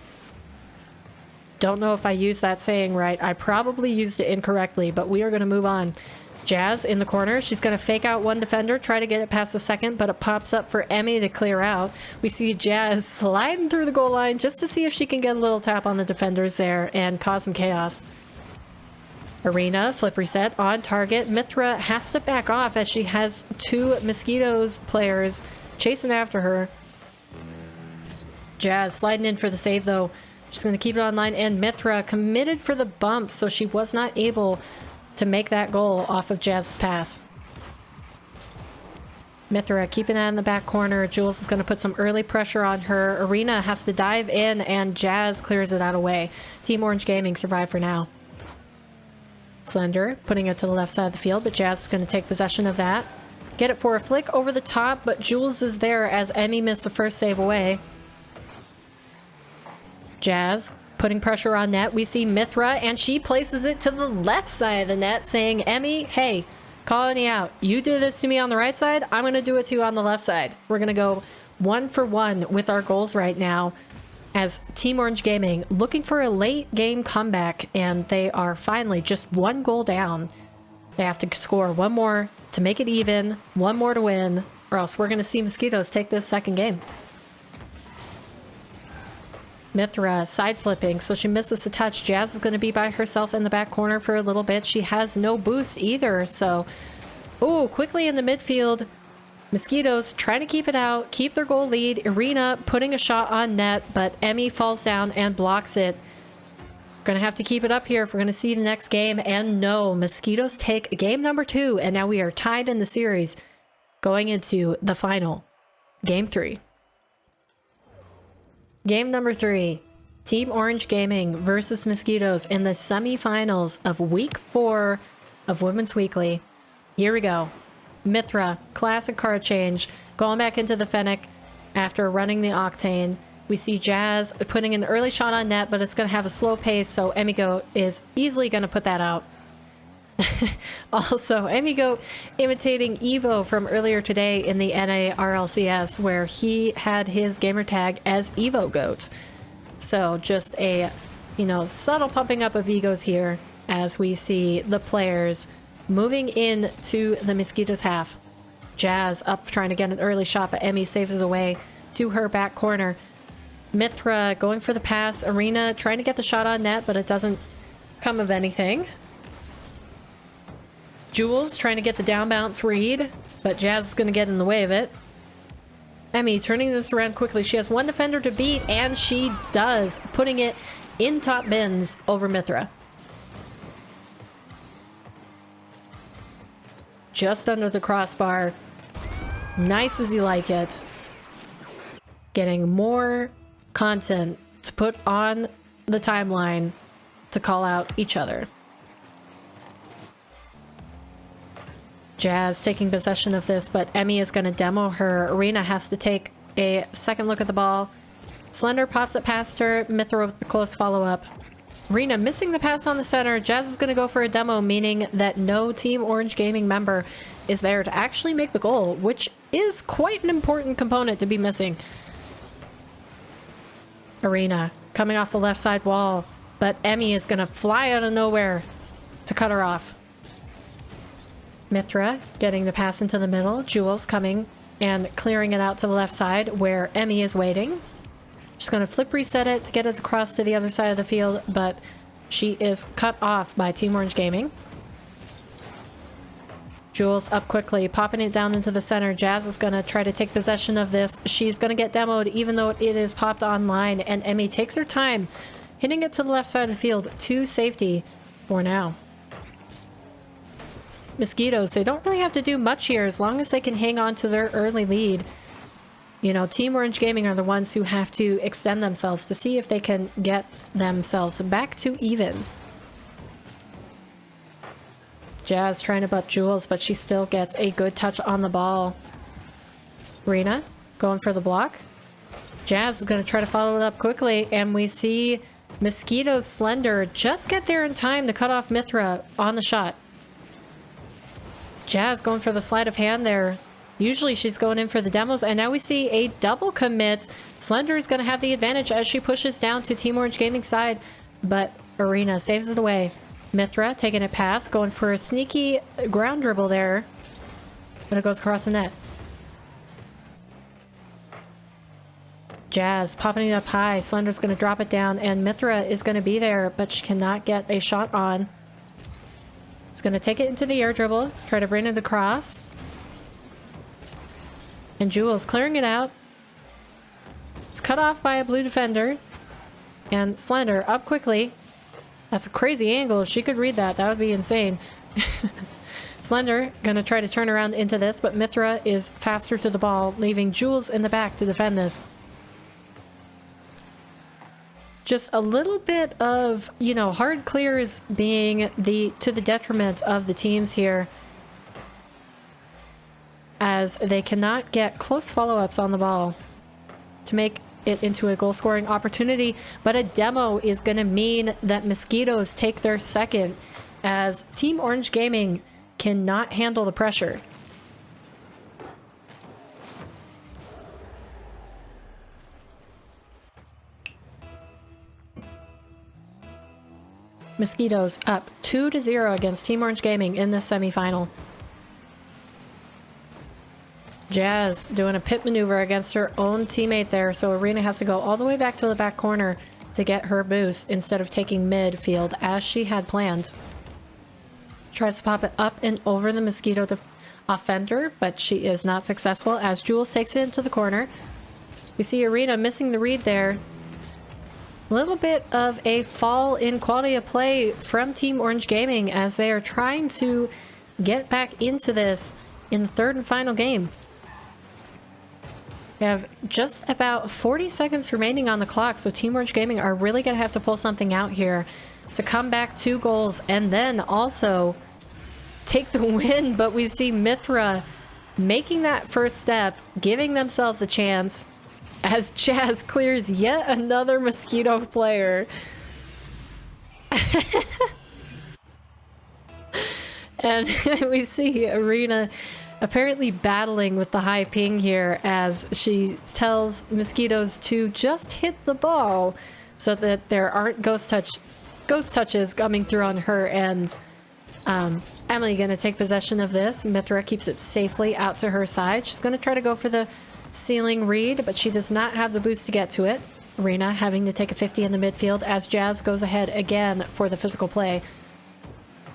Don't know if I used that saying right. I probably used it incorrectly, but we are going to move on. Jazz in the corner. She's going to fake out one defender, try to get it past the second, but it pops up for Emmy to clear out. We see Jazz sliding through the goal line just to see if she can get a little tap on the defenders there and cause some chaos. Arena, flip reset, on target. Mithra has to back off as she has 2 Mosquitoes players chasing after her. Jazz sliding in for the save though. She's going to keep it online, and Mithra committed for the bump, so she was not able to make that goal off of Jazz's pass. Mithra keeping it in the back corner. Jules is going to put some early pressure on her. Arena has to dive in, and Jazz clears it out away. Team Orange Gaming survive for now. Slender putting it to the left side of the field, but Jazz is going to take possession of that. Get it for a flick over the top, but Jules is there as Emmy missed the first save away. Jazz putting pressure on net. We see Mithra, and she places it to the left side of the net, saying, Emmy, hey, calling you out. You did this to me on the right side. I'm going to do it to you on the left side. We're going to go 1 for 1 with our goals right now as Team Orange Gaming looking for a late game comeback, and they are finally just 1 goal down. They have to score 1 more to make it even, 1 more to win, or else we're going to see Mosquitoes take this second game. Mithra side flipping, so she misses the touch. Jazz is going to be by herself in the back corner for a little bit. She has no boost either, so... Ooh, quickly in the midfield. Mosquitoes trying to keep it out, keep their goal lead. Arena putting a shot on net, but Emmy falls down and blocks it. Gonna have to keep it up here if we're gonna see the next game. And no, Mosquitoes take game number 2, and now we are tied in the series going into the final. Game 3. Game number 3, Team Orange Gaming versus Mosquitoes in the semifinals of week 4 of Women's Weekly. Here we go. Mithra, classic card change, going back into the Fennec after running the Octane. We see Jazz putting an early shot on net, but it's going to have a slow pace, so Emigo is easily going to put that out. Also, Emigo imitating Evo from earlier today in the NA RLCS, where he had his gamer tag as Evo Goat. So just a, subtle pumping up of egos here as we see the players moving into the Mosquitoes half. Jazz up trying to get an early shot, but Emmy saves away to her back corner. Mithra going for the pass. Arena trying to get the shot on net, but it doesn't come of anything. Jules trying to get the down bounce read, but Jazz is going to get in the way of it. Emmy turning this around quickly. She has 1 defender to beat, and she does, putting it in top bins over Mithra. Just under the crossbar. Nice as you like it. Getting more content to put on the timeline to call out each other. Jazz taking possession of this, but Emmy is going to demo her. Arena has to take a second look at the ball. Slender pops it past her. Mithra with the close follow-up. Arena missing the pass on the center. Jazz is going to go for a demo, meaning that no Team Orange Gaming member is there to actually make the goal, which is quite an important component to be missing. Arena coming off the left side wall, but Emmy is going to fly out of nowhere to cut her off. Mithra getting the pass into the middle. Jules coming and clearing it out to the left side where Emmy is waiting. She's going to flip reset it to get it across to the other side of the field, but she is cut off by Team Orange Gaming. Jules up quickly, popping it down into the center. Jazz is going to try to take possession of this. She's going to get demoed even though it is popped online, and Emmy takes her time, hitting it to the left side of the field to safety for now. Mosquitoes, they don't really have to do much here as long as they can hang on to their early lead. You know, Team Orange Gaming are the ones who have to extend themselves to see if they can get themselves back to even. Jazz trying to butt Jules, but she still gets a good touch on the ball. Rena going for the block. Jazz is going to try to follow it up quickly, and we see Mosquito Slender just get there in time to cut off Mithra on the shot. Jazz going for the sleight of hand there. Usually she's going in for the demos, and now we see a double commit. Slender is going to have the advantage as she pushes down to Team Orange Gaming side, but Arena saves it away. Mithra taking it past, going for a sneaky ground dribble there, but it goes across the net. Jazz popping it up high. Slender's going to drop it down, and Mithra is going to be there, but she cannot get a shot on. She's going to take it into the air dribble, try to bring it across. And Jules clearing it out. It's cut off by a blue defender. And Slender up quickly. That's a crazy angle. If she could read that, that would be insane. Slender going to try to turn around into this, but Mithra is faster to the ball, leaving Jules in the back to defend this. Just a little bit of, you know, hard clears being to the detriment of the teams here, as they cannot get close follow-ups on the ball to make it into a goal-scoring opportunity. But a demo is going to mean that Mosquitoes take their second, as Team Orange Gaming cannot handle the pressure. Mosquitoes up 2-0 against Team Orange Gaming in this semifinal. Jazz doing a pit maneuver against her own teammate there, so Arena has to go all the way back to the back corner to get her boost instead of taking midfield as she had planned. Tries to pop it up and over the Mosquito offender, but she is not successful as Jules takes it into the corner. We see Arena missing the read there. A little bit of a fall in quality of play from Team Orange Gaming as they are trying to get back into this in the third and final game. We have just about 40 seconds remaining on the clock, so Team Orange Gaming are really going to have to pull something out here to come back 2 goals and then also take the win. But we see Mithra making that first step, giving themselves a chance as Jazz clears yet another Mosquito player. And we see Arena apparently battling with the high ping here as she tells Mosquitoes to just hit the ball so that there aren't ghost touches coming through on her end. Emily gonna take possession of this. Mithra keeps it safely out to her side. She's gonna try to go for the ceiling read, but she does not have the boost to get to it. Arena having to take a 50 in the midfield as Jazz goes ahead again for the physical play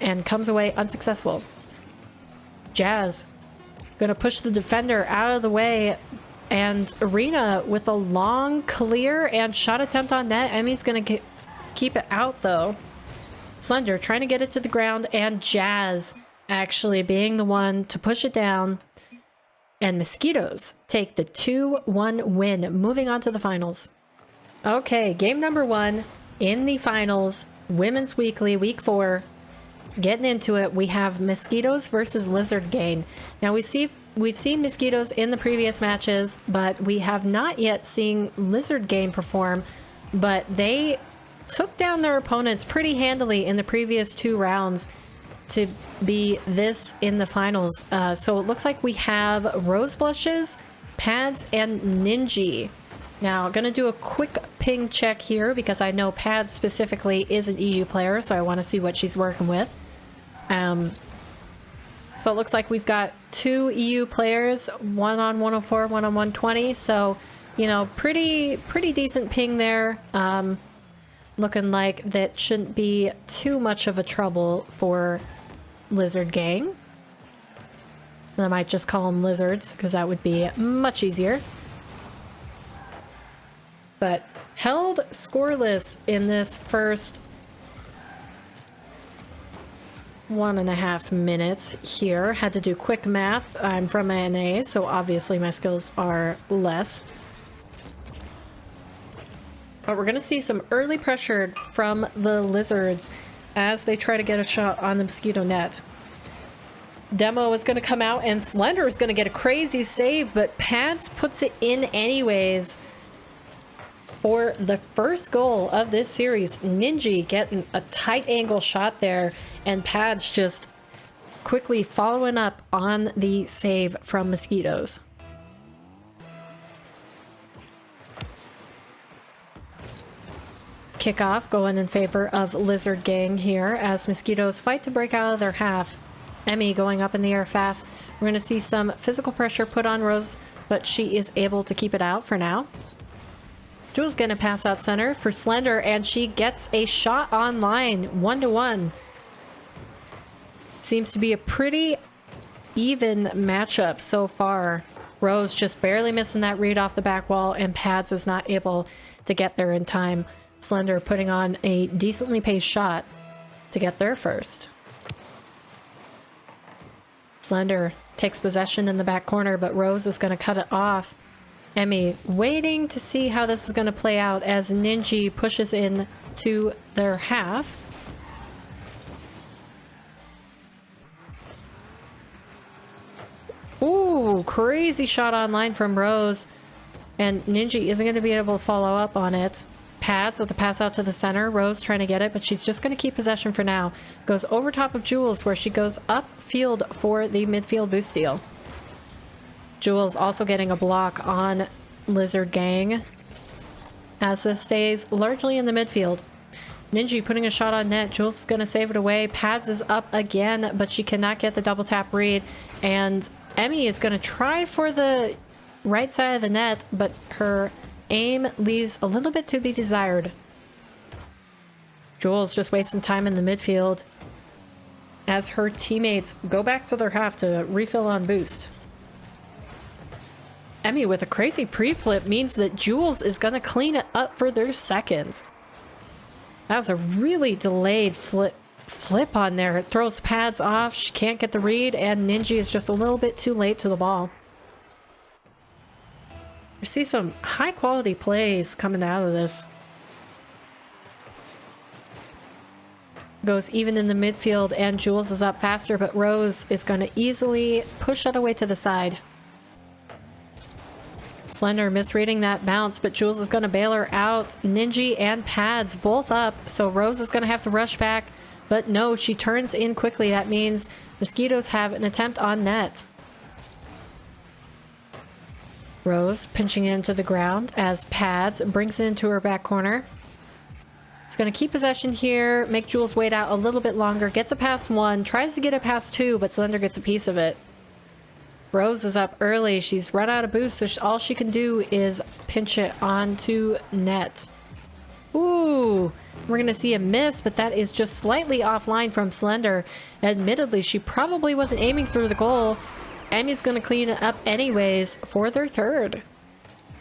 and comes away unsuccessful. Jazz gonna push the defender out of the way, and Arena with a long clear and shot attempt on net. Emmy's gonna keep it out though. Slender trying to get it to the ground, and Jazz actually being the one to push it down. And Mosquitoes take the 2-1 win, moving on to the finals. Okay, game number 1 in the finals, Women's Weekly, week 4. Getting into it, we have Mosquitoes versus Lizard Gang. Now we've seen Mosquitoes in the previous matches, but we have not yet seen Lizard Gang perform. But they took down their opponents pretty handily in the previous 2 rounds to be this in the finals. So it looks like we have Rose Blushes, Pads, and Ninja. Now, I'm gonna do a quick ping check here because I know Pads specifically is an EU player, so I want to see what she's working with. So it looks like we've got 2 EU players, one on 104, one on 120. So, you know, pretty decent ping there. Looking like that shouldn't be too much of a trouble for Lizard Gang. I might just call them lizards because that would be much easier. But held scoreless in this first 1.5 minutes here. Had to do quick math. I'm from NA, so obviously my skills are less. But we're going to see some early pressure from the lizards as they try to get a shot on the mosquito net. Demo is going to come out and Slender is going to get a crazy save, but Pads puts it in anyways for the first goal of this series. Ninja getting a tight angle shot there, and Pads just quickly following up on the save from Mosquitoes. Kickoff going in favor of Lizard Gang here as Mosquitoes fight to break out of their half. Emmy going up in the air fast. We're going to see some physical pressure put on Rose, but she is able to keep it out for now. Jewel's going to pass out center for Slender, and she gets a shot on line, 1-1. Seems to be a pretty even matchup so far. Rose just barely missing that read off the back wall, and Pads is not able to get there in time. Slender putting on a decently paced shot to get there first. Slender takes possession in the back corner, but Rose is going to cut it off. Emmy waiting to see how this is going to play out as Ninja pushes in to their half. Ooh, crazy shot online from Rose. And Ninja isn't going to be able to follow up on it. Pads with a pass out to the center. Rose trying to get it, but she's just going to keep possession for now. Goes over top of Jules, where she goes upfield for the midfield boost steal. Jules also getting a block on Lizard Gang as this stays largely in the midfield. Ninja putting a shot on net. Jules is going to save it away. Pads is up again, but she cannot get the double tap read. And Emmy is going to try for the right side of the net, but her aim leaves a little bit to be desired. Jules just wasting time in the midfield as her teammates go back to their half to refill on boost. Emmy with a crazy pre-flip means that Jules is going to clean it up for their second. That was a really delayed flip on there. It throws Pads off. She can't get the read, and Ninja is just a little bit too late to the ball. We see some high quality plays coming out of this. Goes even in the midfield, and Jules is up faster, but Rose is going to easily push that away to the side. Slender misreading that bounce, but Jules is going to bail her out. Ninja and Pads both up, so Rose is going to have to rush back, but no, she turns in quickly. That means Mosquitoes have an attempt on net. Rose pinching into the ground as Pads brings it into her back corner. She's going to keep possession here, make Jules wait out a little bit longer, gets a past 1, tries to get a past 2, but Slender gets a piece of it. Rose is up early. She's run out of boost, so all she can do is pinch it onto net. Ooh, we're going to see a miss, but that is just slightly offline from Slender. Admittedly, she probably wasn't aiming for the goal. Emmy's going to clean it up anyways for their third.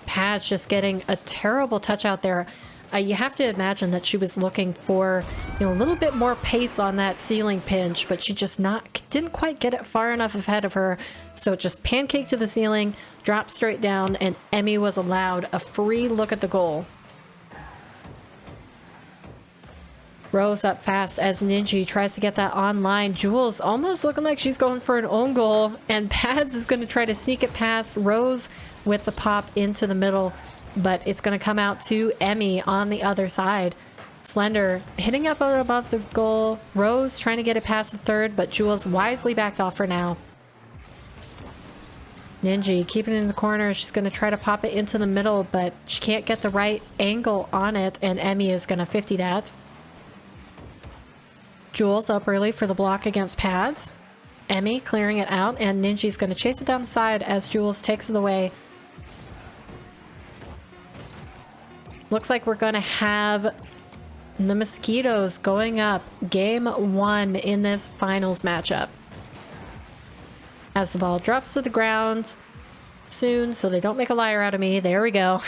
Patch just getting a terrible touch out there. You have to imagine that she was looking for, a little bit more pace on that ceiling pinch, but she just didn't quite get it far enough ahead of her. So it just pancaked to the ceiling, dropped straight down, and Emmy was allowed a free look at the goal. Rose up fast as Ninja tries to get that online. Jules almost looking like she's going for an own goal, and Pads is going to try to sneak it past Rose with the pop into the middle, but it's going to come out to Emmy on the other side. Slender hitting up above the goal. Rose trying to get it past the third, but Jules wisely backed off for now. Ninja keeping it in the corner. She's going to try to pop it into the middle, but she can't get the right angle on it, and Emmy is going to 50 that. Jules up early for the block against Pads. Emmy clearing it out, and Ninja's going to chase it down the side as Jules takes it away. Looks like we're going to have the Mosquitoes going up game 1 in this finals matchup. As the ball drops to the ground soon, so they don't make a liar out of me. There we go.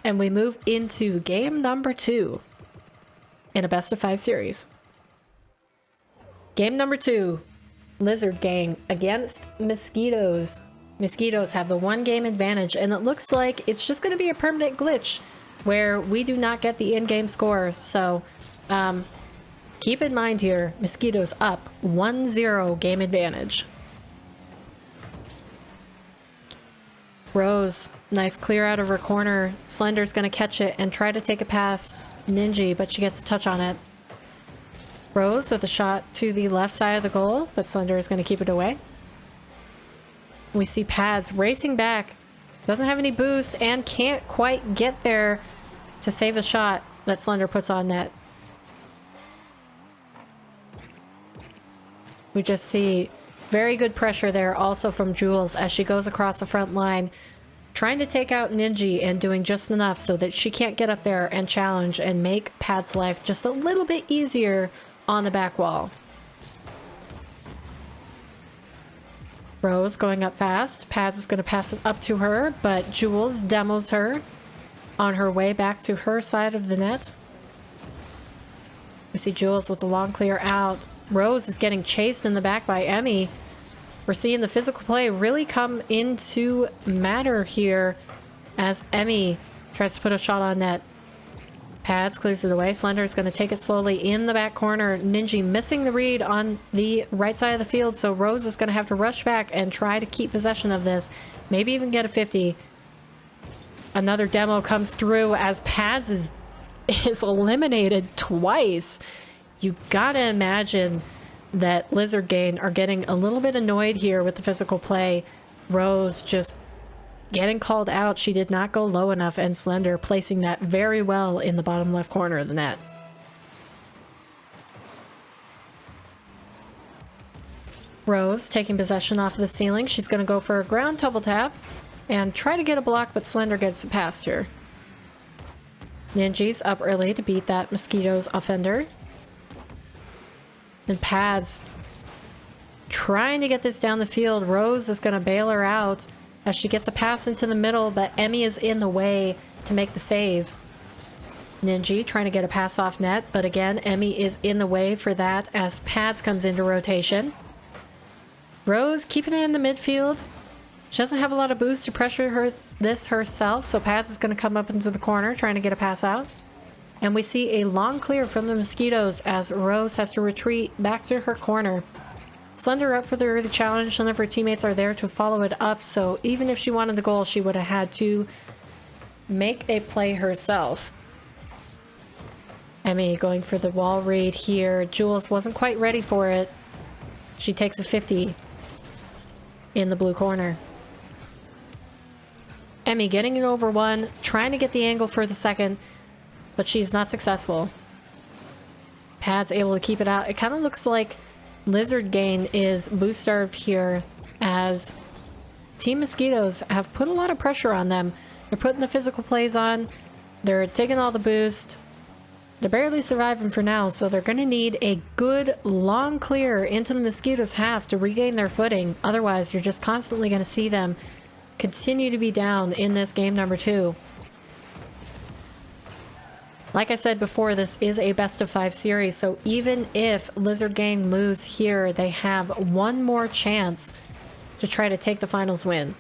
And we move into game number 2 in a best-of-5 series. Game number 2, Lizard Gang against Mosquitoes. Mosquitoes have the 1 game advantage, and it looks like it's just going to be a permanent glitch where we do not get the in-game score. So keep in mind here, Mosquitoes up 1-0 game advantage. Rose, nice clear out of her corner. Slender's going to catch it and try to take it past Ninja, but she gets a touch on it. Rose with a shot to the left side of the goal, but Slender is going to keep it away. We see Pads racing back. Doesn't have any boost and can't quite get there to save the shot that Slender puts on net. We just see very good pressure there also from Jules as she goes across the front line, trying to take out Ninja and doing just enough so that she can't get up there and challenge and make Pad's life just a little bit easier on the back wall. Rose going up fast. Pads is going to pass it up to her, but Jules demos her on her way back to her side of the net. We see Jules with the long clear out. Rose is getting chased in the back by Emmy. We're seeing the physical play really come into matter here as Emmy tries to put a shot on net. Pads clears it away. Slender is going to take it slowly in the back corner. Ninja missing the read on the right side of the field, so Rose is going to have to rush back and try to keep possession of this. Maybe even get a 50. Another demo comes through as Pads is eliminated twice. You gotta imagine that Lizard Gang are getting a little bit annoyed here with the physical play. Rose just getting called out. She did not go low enough, and Slender placing that very well in the bottom left corner of the net. Rose taking possession off of the ceiling. She's going to go for a ground double tap and try to get a block, but Slender gets it past her. Ninja's up early to beat that Mosquitoes offender. And Pads trying to get this down the field. Rose is going to bail her out as she gets a pass into the middle, but Emmy is in the way to make the save. Ninja trying to get a pass off net, but again, Emmy is in the way for that as Pads comes into rotation. Rose keeping it in the midfield. She doesn't have a lot of boost to pressure this herself, so Pads is going to come up into the corner trying to get a pass out. And we see a long clear from the Mosquitoes as Rose has to retreat back to her corner. Slender up for the early challenge. None of her teammates are there to follow it up, so even if she wanted the goal, she would have had to make a play herself. Emmy going for the wall read here. Jules wasn't quite ready for it. She takes a 50 in the blue corner. Emmy getting it over one, trying to get the angle for the second, but she's not successful. Pad's able to keep it out. It kind of looks like Lizard Gang is boost starved here as Team Mosquitoes have put a lot of pressure on them. They're putting the physical plays on. They're taking all the boost. They're barely surviving for now, so they're going to need a good long clear into the Mosquitoes' half to regain their footing. Otherwise, you're just constantly going to see them continue to be down in this game number 2. Like I said before, this is a best of 5 series, so even if Lizard Gang lose here, they have one more chance to try to take the finals win.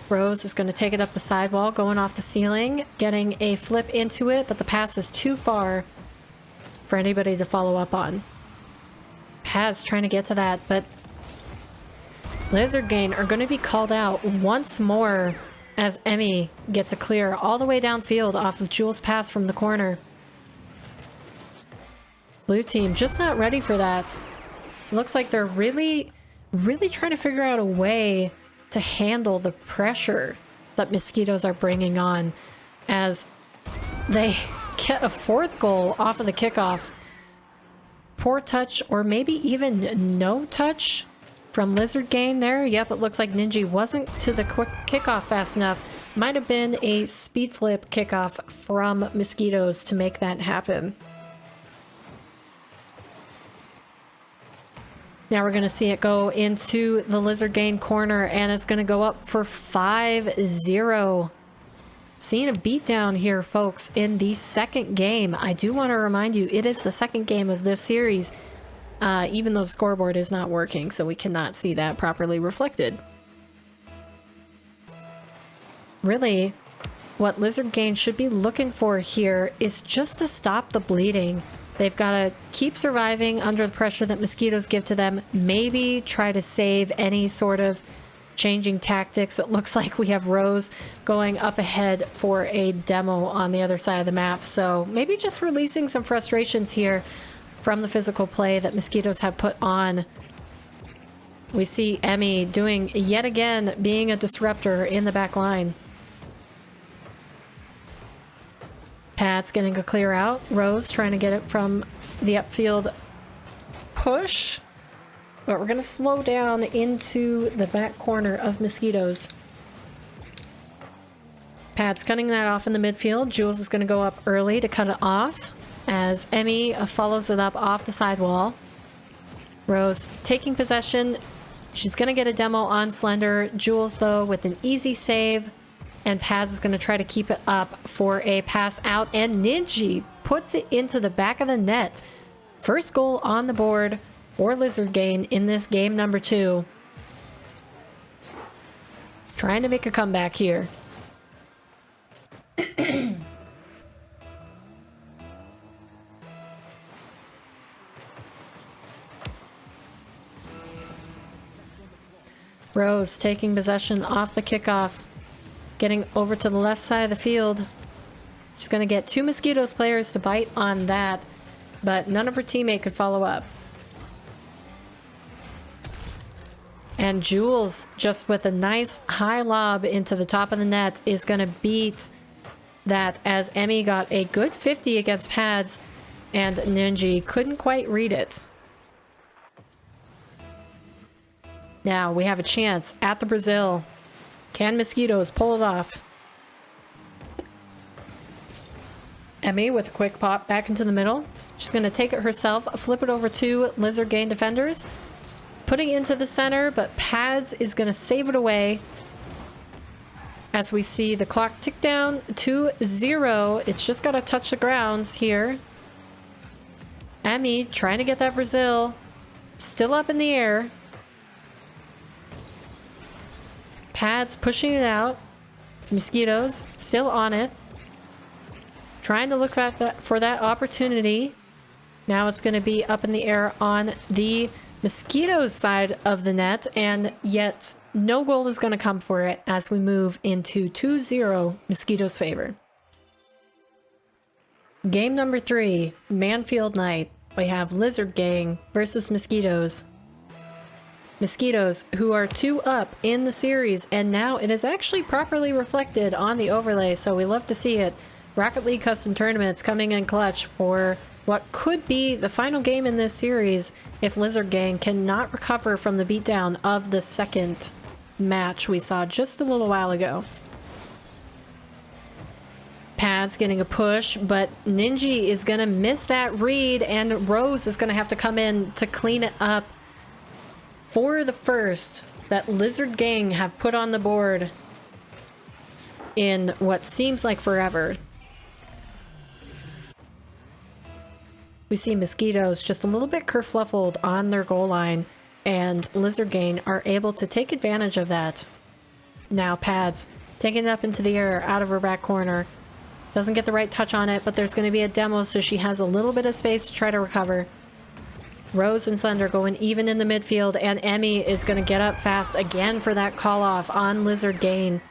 Rose is going to take it up the sidewall, going off the ceiling, getting a flip into it, but the pass is too far for anybody to follow up on. Paz trying to get to that, but Lizard Gang are going to be called out once more as Emmy gets a clear all the way downfield off of Jules' pass from the corner. Blue team just not ready for that. Looks like they're really trying to figure out a way to handle the pressure that Mosquitoes are bringing on as they get a 4th goal off of the kickoff. Poor touch, or maybe even no touch from Lizard Gang there. Yep, it looks like Ninja wasn't to the quick kickoff fast enough. Might have been a speed flip kickoff from Mosquitoes to make that happen. Now we're going to see it go into the Lizard Gang corner, and it's going to go up for 5-0. Seeing a beatdown here, folks, in the second game. I do want to remind you, it is the second game of this series, even though the scoreboard is not working, so we cannot see that properly reflected. Really, what Lizard Gang should be looking for here is just to stop the bleeding. They've got to keep surviving under the pressure that Mosquitoes give to them. Maybe try to save any sort of changing tactics. It looks like we have Rose going up ahead for a demo on the other side of the map. So maybe just releasing some frustrations here from the physical play that Mosquitoes have put on. We see Emmy doing yet again being a disruptor in the back line. Pat's getting a clear out. Rose trying to get it from the upfield push. But we're going to slow down into the back corner of Mosquitoes. Pat's cutting that off in the midfield. Jules is going to go up early to cut it off as Emmy follows it up off the sidewall. Rose taking possession. She's going to get a demo on Slender. Jules, though, with an easy save. And Paz is going to try to keep it up for a pass out. And Ninja puts it into the back of the net. First goal on the board for Lizard Gang in this game number 2. Trying to make a comeback here. Rose taking possession off the kickoff. Getting over to the left side of the field. She's going to get 2 Mosquitoes players to bite on that, but none of her teammate could follow up. And Jules, just with a nice high lob into the top of the net, is going to beat that as Emmy got a good 50 against Pads, and Ninja couldn't quite read it. Now we have a chance at the Brazil. Can Mosquitoes pull it off? Emmy with a quick pop back into the middle. She's going to take it herself, flip it over to Lizard Gang defenders. Putting it into the center, but Pads is going to save it away. As we see the clock tick down to 0. It's just got to touch the grounds here. Emmy trying to get that Brazil. Still up in the air. Pads pushing it out. Mosquitoes still on it. Trying to look for that opportunity. Now it's going to be up in the air on the Mosquitoes side of the net, and yet no goal is going to come for it as we move into 2-0 Mosquitoes' favor. Game number 3, Manfield Night. We have Lizard Gang versus Mosquitoes. Mosquitoes, who are 2 up in the series, and now it is actually properly reflected on the overlay, so we love to see it. Rocket League Custom Tournaments coming in clutch for what could be the final game in this series if Lizard Gang cannot recover from the beatdown of the second match we saw just a little while ago. Pad's getting a push, but Ninja is going to miss that read, and Rose is going to have to come in to clean it up for the first that Lizard Gang have put on the board. in what seems like forever. We see Mosquitoes just a little bit kerfluffled on their goal line, and Lizard Gang are able to take advantage of that. Now Pads taking it up into the air out of her back corner. Doesn't get the right touch on it, but there's going to be a demo, so she has a little bit of space to try to recover. Rose and Slender going even in the midfield, and Emmy is going to get up fast again for that call off on Lizard Gang.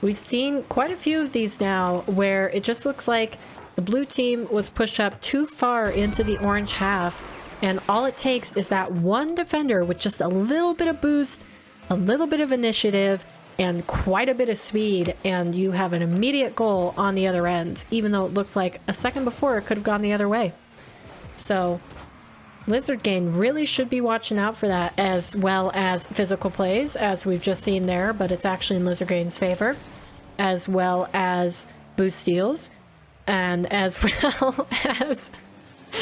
We've seen quite a few of these now where it just looks like the blue team was pushed up too far into the orange half, and all it takes is that one defender with just a little bit of boost, a little bit of initiative, and quite a bit of speed, and you have an immediate goal on the other end, even though it looks like a second before it could have gone the other way. So Lizard Gang really should be watching out for that, as well as physical plays, as we've just seen there, but it's actually in Lizard Gang's favor, as well as boost steals, and as well as...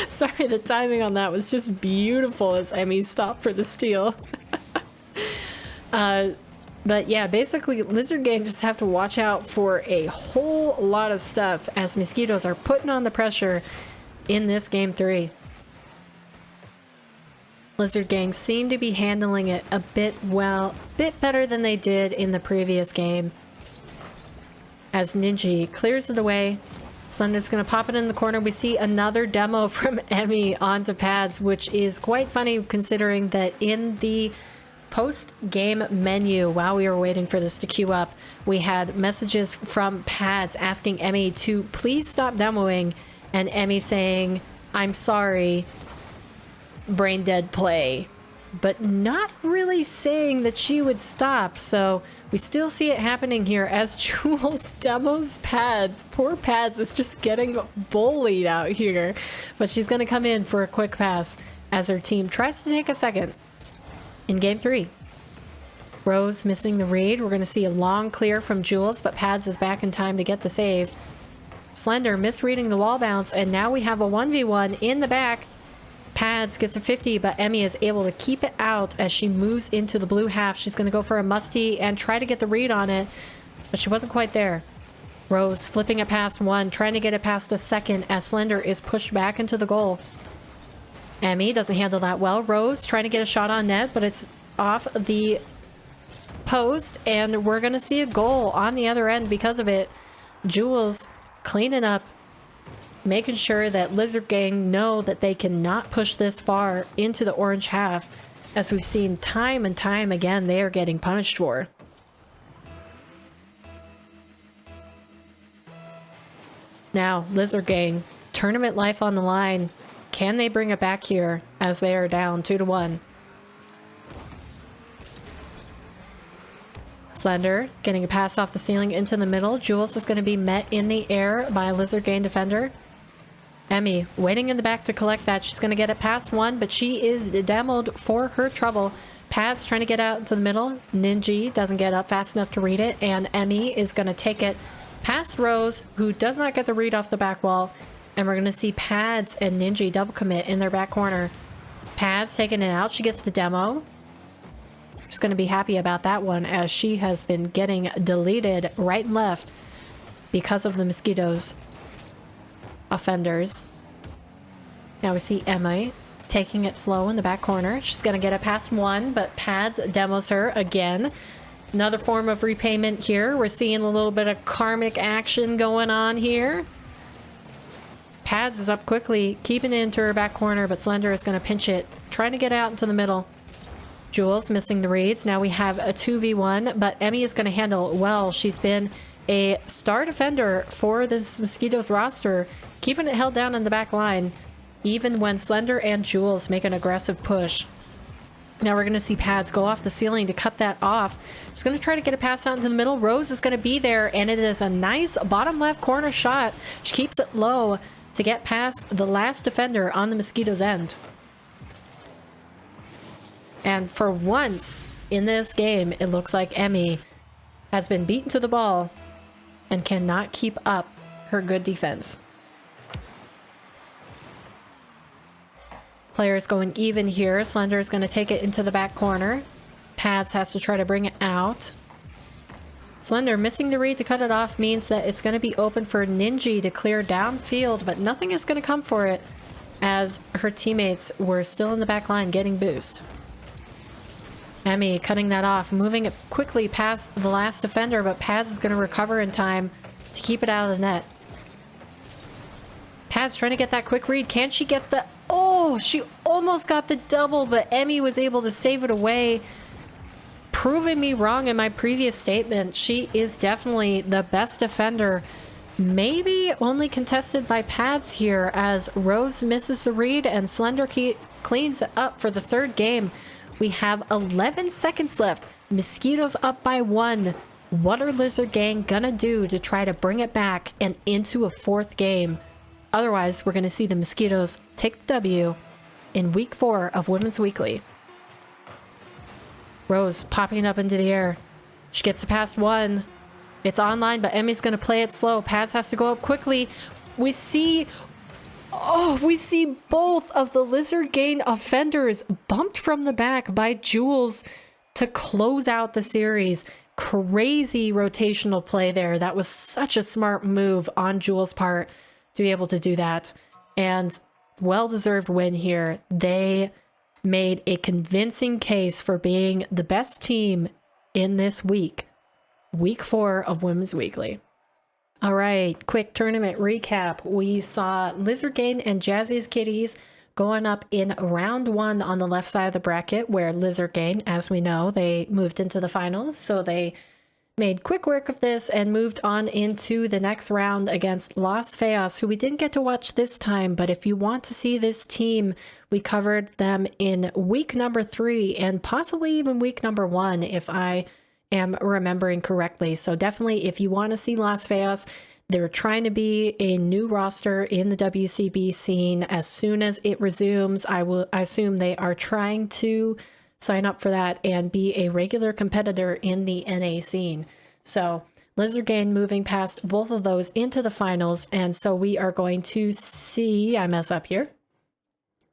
Sorry, the timing on that was just beautiful as Emmy stopped for the steal. But yeah, basically Lizard Gang just have to watch out for a whole lot of stuff as Mosquitoes are putting on the pressure in this game 3. Lizard Gang seem to be handling it a bit better than they did in the previous game. As Ninja clears it away, Slender's gonna pop it in the corner. We see another demo from Emmy onto Pads, which is quite funny considering that in the post-game menu, while we were waiting for this to queue up, we had messages from Pads asking Emmy to please stop demoing, and Emmy saying, "I'm sorry, brain dead play," but not really saying that she would stop. So we still see it happening here as Jules demos Pads. Poor Pads is just getting bullied out here, but she's going to come in for a quick pass as her team tries to take a second. In game 3, Rose missing the read. We're going to see a long clear from Jules, but Pads is back in time to get the save. Slender misreading the wall bounce, and now we have a 1v1 in the back. Pads gets a 50, but Emmy is able to keep it out as she moves into the blue half. She's going to go for a musty and try to get the read on it, but she wasn't quite there. Rose flipping it past one, trying to get it past a second as Slender is pushed back into the goal. Emmy doesn't handle that well. Rose trying to get a shot on net, but it's off the post, and we're going to see a goal on the other end because of it. Jules cleaning up, making sure that Lizard Gang know that they cannot push this far into the orange half, as we've seen time and time again they are getting punished for. Now, Lizard Gang, tournament life on the line. Can they bring it back here as they are down 2-1? Slender getting a pass off the ceiling into the middle. Jules is going to be met in the air by a Lizard Gang defender. Emmy waiting in the back to collect that. She's going to get it past one, but she is demoed for her trouble. Pads trying to get out to the middle. Ninja doesn't get up fast enough to read it, and Emmy is going to take it past Rose, who does not get the read off the back wall. And we're going to see Pads and Ninja double commit in their back corner. Pads taking it out. She gets the demo. She's going to be happy about that one, as she has been getting deleted right and left because of the Mosquitoes offenders. Now we see Emma taking it slow in the back corner. She's going to get it past one, but Pads demos her again. Another form of repayment here. We're seeing a little bit of karmic action going on here. Pads is up quickly, keeping it into her back corner, but Slender is going to pinch it, trying to get out into the middle. Jules missing the reads. Now we have a 2v1, but Emmy is going to handle it well. She's been a star defender for the Mosquitoes roster, keeping it held down in the back line, even when Slender and Jules make an aggressive push. Now we're going to see Pads go off the ceiling to cut that off. She's going to try to get a pass out into the middle. Rose is going to be there, and it is a nice bottom left corner shot. She keeps it low to get past the last defender on the Mosquitoes' end. And for once in this game, it looks like Emmy has been beaten to the ball and cannot keep up her good defense. Players going even here. Slender is going to take it into the back corner. Pads has to try to bring it out. Slender missing the read to cut it off means that it's going to be open for Ninja to clear downfield, but nothing is going to come for it as her teammates were still in the back line getting boost. Emmy cutting that off, moving it quickly past the last defender, but Paz is going to recover in time to keep it out of the net. Paz trying to get that quick read. Can she get the... Oh, she almost got the double, but Emmy was able to save it away, proving me wrong in my previous statement. She is definitely the best defender, maybe only contested by Paz here, as Rose misses the read and Slender cleans it up for the third game. We have 11 seconds left. Mosquitoes up by 1. What are Lizard Gang gonna do to try to bring it back and into a fourth game? Otherwise, we're gonna see the Mosquitoes take the W in week 4 of Women's Weekly. Rose popping up into the air. She gets it past 1. It's online, but Emmy's gonna play it slow. Paz has to go up quickly. We see both of the Lizard Gang offenders bumped from the back by Jules to close out the series. Crazy rotational play there. That was such a smart move on Jules' part to be able to do that. And well-deserved win here. They made a convincing case for being the best team in this week. Week 4 of Women's Weekly. All right, quick tournament recap. We saw Lizard Gang and Jazzy's Kitties going up in round 1 on the left side of the bracket, where Lizard Gang, as we know, they moved into the finals. So they made quick work of this and moved on into the next round against Las Feas, who we didn't get to watch this time. But if you want to see this team, we covered them in week number 3 and possibly even week number 1, if I am remembering correctly. So definitely, if you want to see Las Vegas, they're trying to be a new roster in the WCB scene. As soon as it resumes, I assume they are trying to sign up for that and be a regular competitor in the NA scene. So Lizard Gang moving past both of those into the finals. And so we are going to see, I mess up here.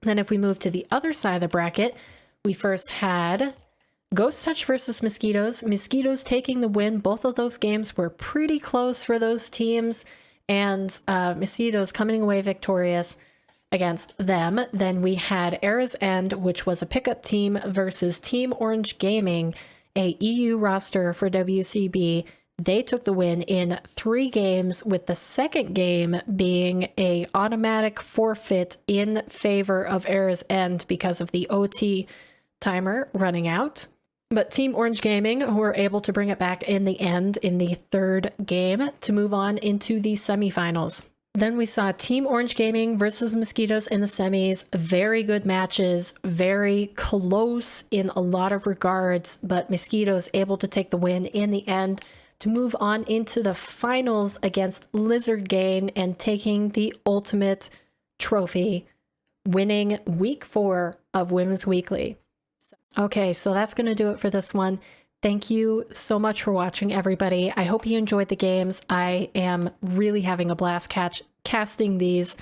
Then if we move to the other side of the bracket, we first had Ghost Touch versus Mosquitoes. Mosquitoes taking the win. Both of those games were pretty close for those teams, and Mosquitoes coming away victorious against them. Then we had Era's End, which was a pickup team, versus Team Orange Gaming, a EU roster for WCB. They took the win in 3 games, with the second game being a automatic forfeit in favor of Era's End because of the OT timer running out. But Team Orange Gaming were able to bring it back in the end in the 3rd game to move on into the semifinals. Then we saw Team Orange Gaming versus Mosquitoes in the semis. Very good matches, very close in a lot of regards, but Mosquitoes able to take the win in the end to move on into the finals against Lizard Gang and taking the ultimate trophy, winning week 4 of Women's Weekly. Okay, so that's going to do it for this one. Thank you so much for watching, everybody. I hope you enjoyed the games. I am really having a blast casting these,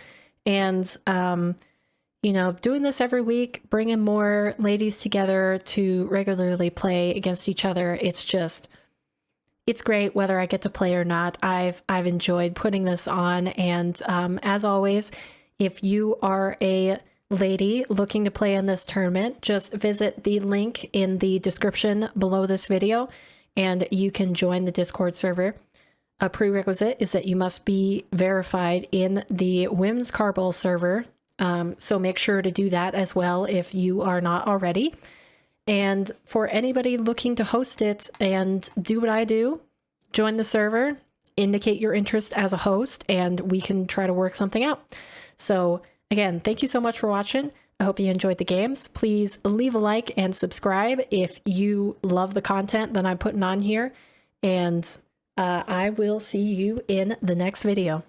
and you know, doing this every week, bringing more ladies together to regularly play against each other. It's great whether I get to play or not. I've enjoyed putting this on, and as always, if you are a lady looking to play in this tournament, just visit the link in the description below this video and you can join the Discord server. A prerequisite is that you must be verified in the Women's Carball server, so make sure to do that as well if you are not already. And for anybody looking to host it and do what I do, join the server, indicate your interest as a host, and we can try to work something out. So again, thank you so much for watching. I hope you enjoyed the games. Please leave a like and subscribe if you love the content that I'm putting on here. And I will see you in the next video.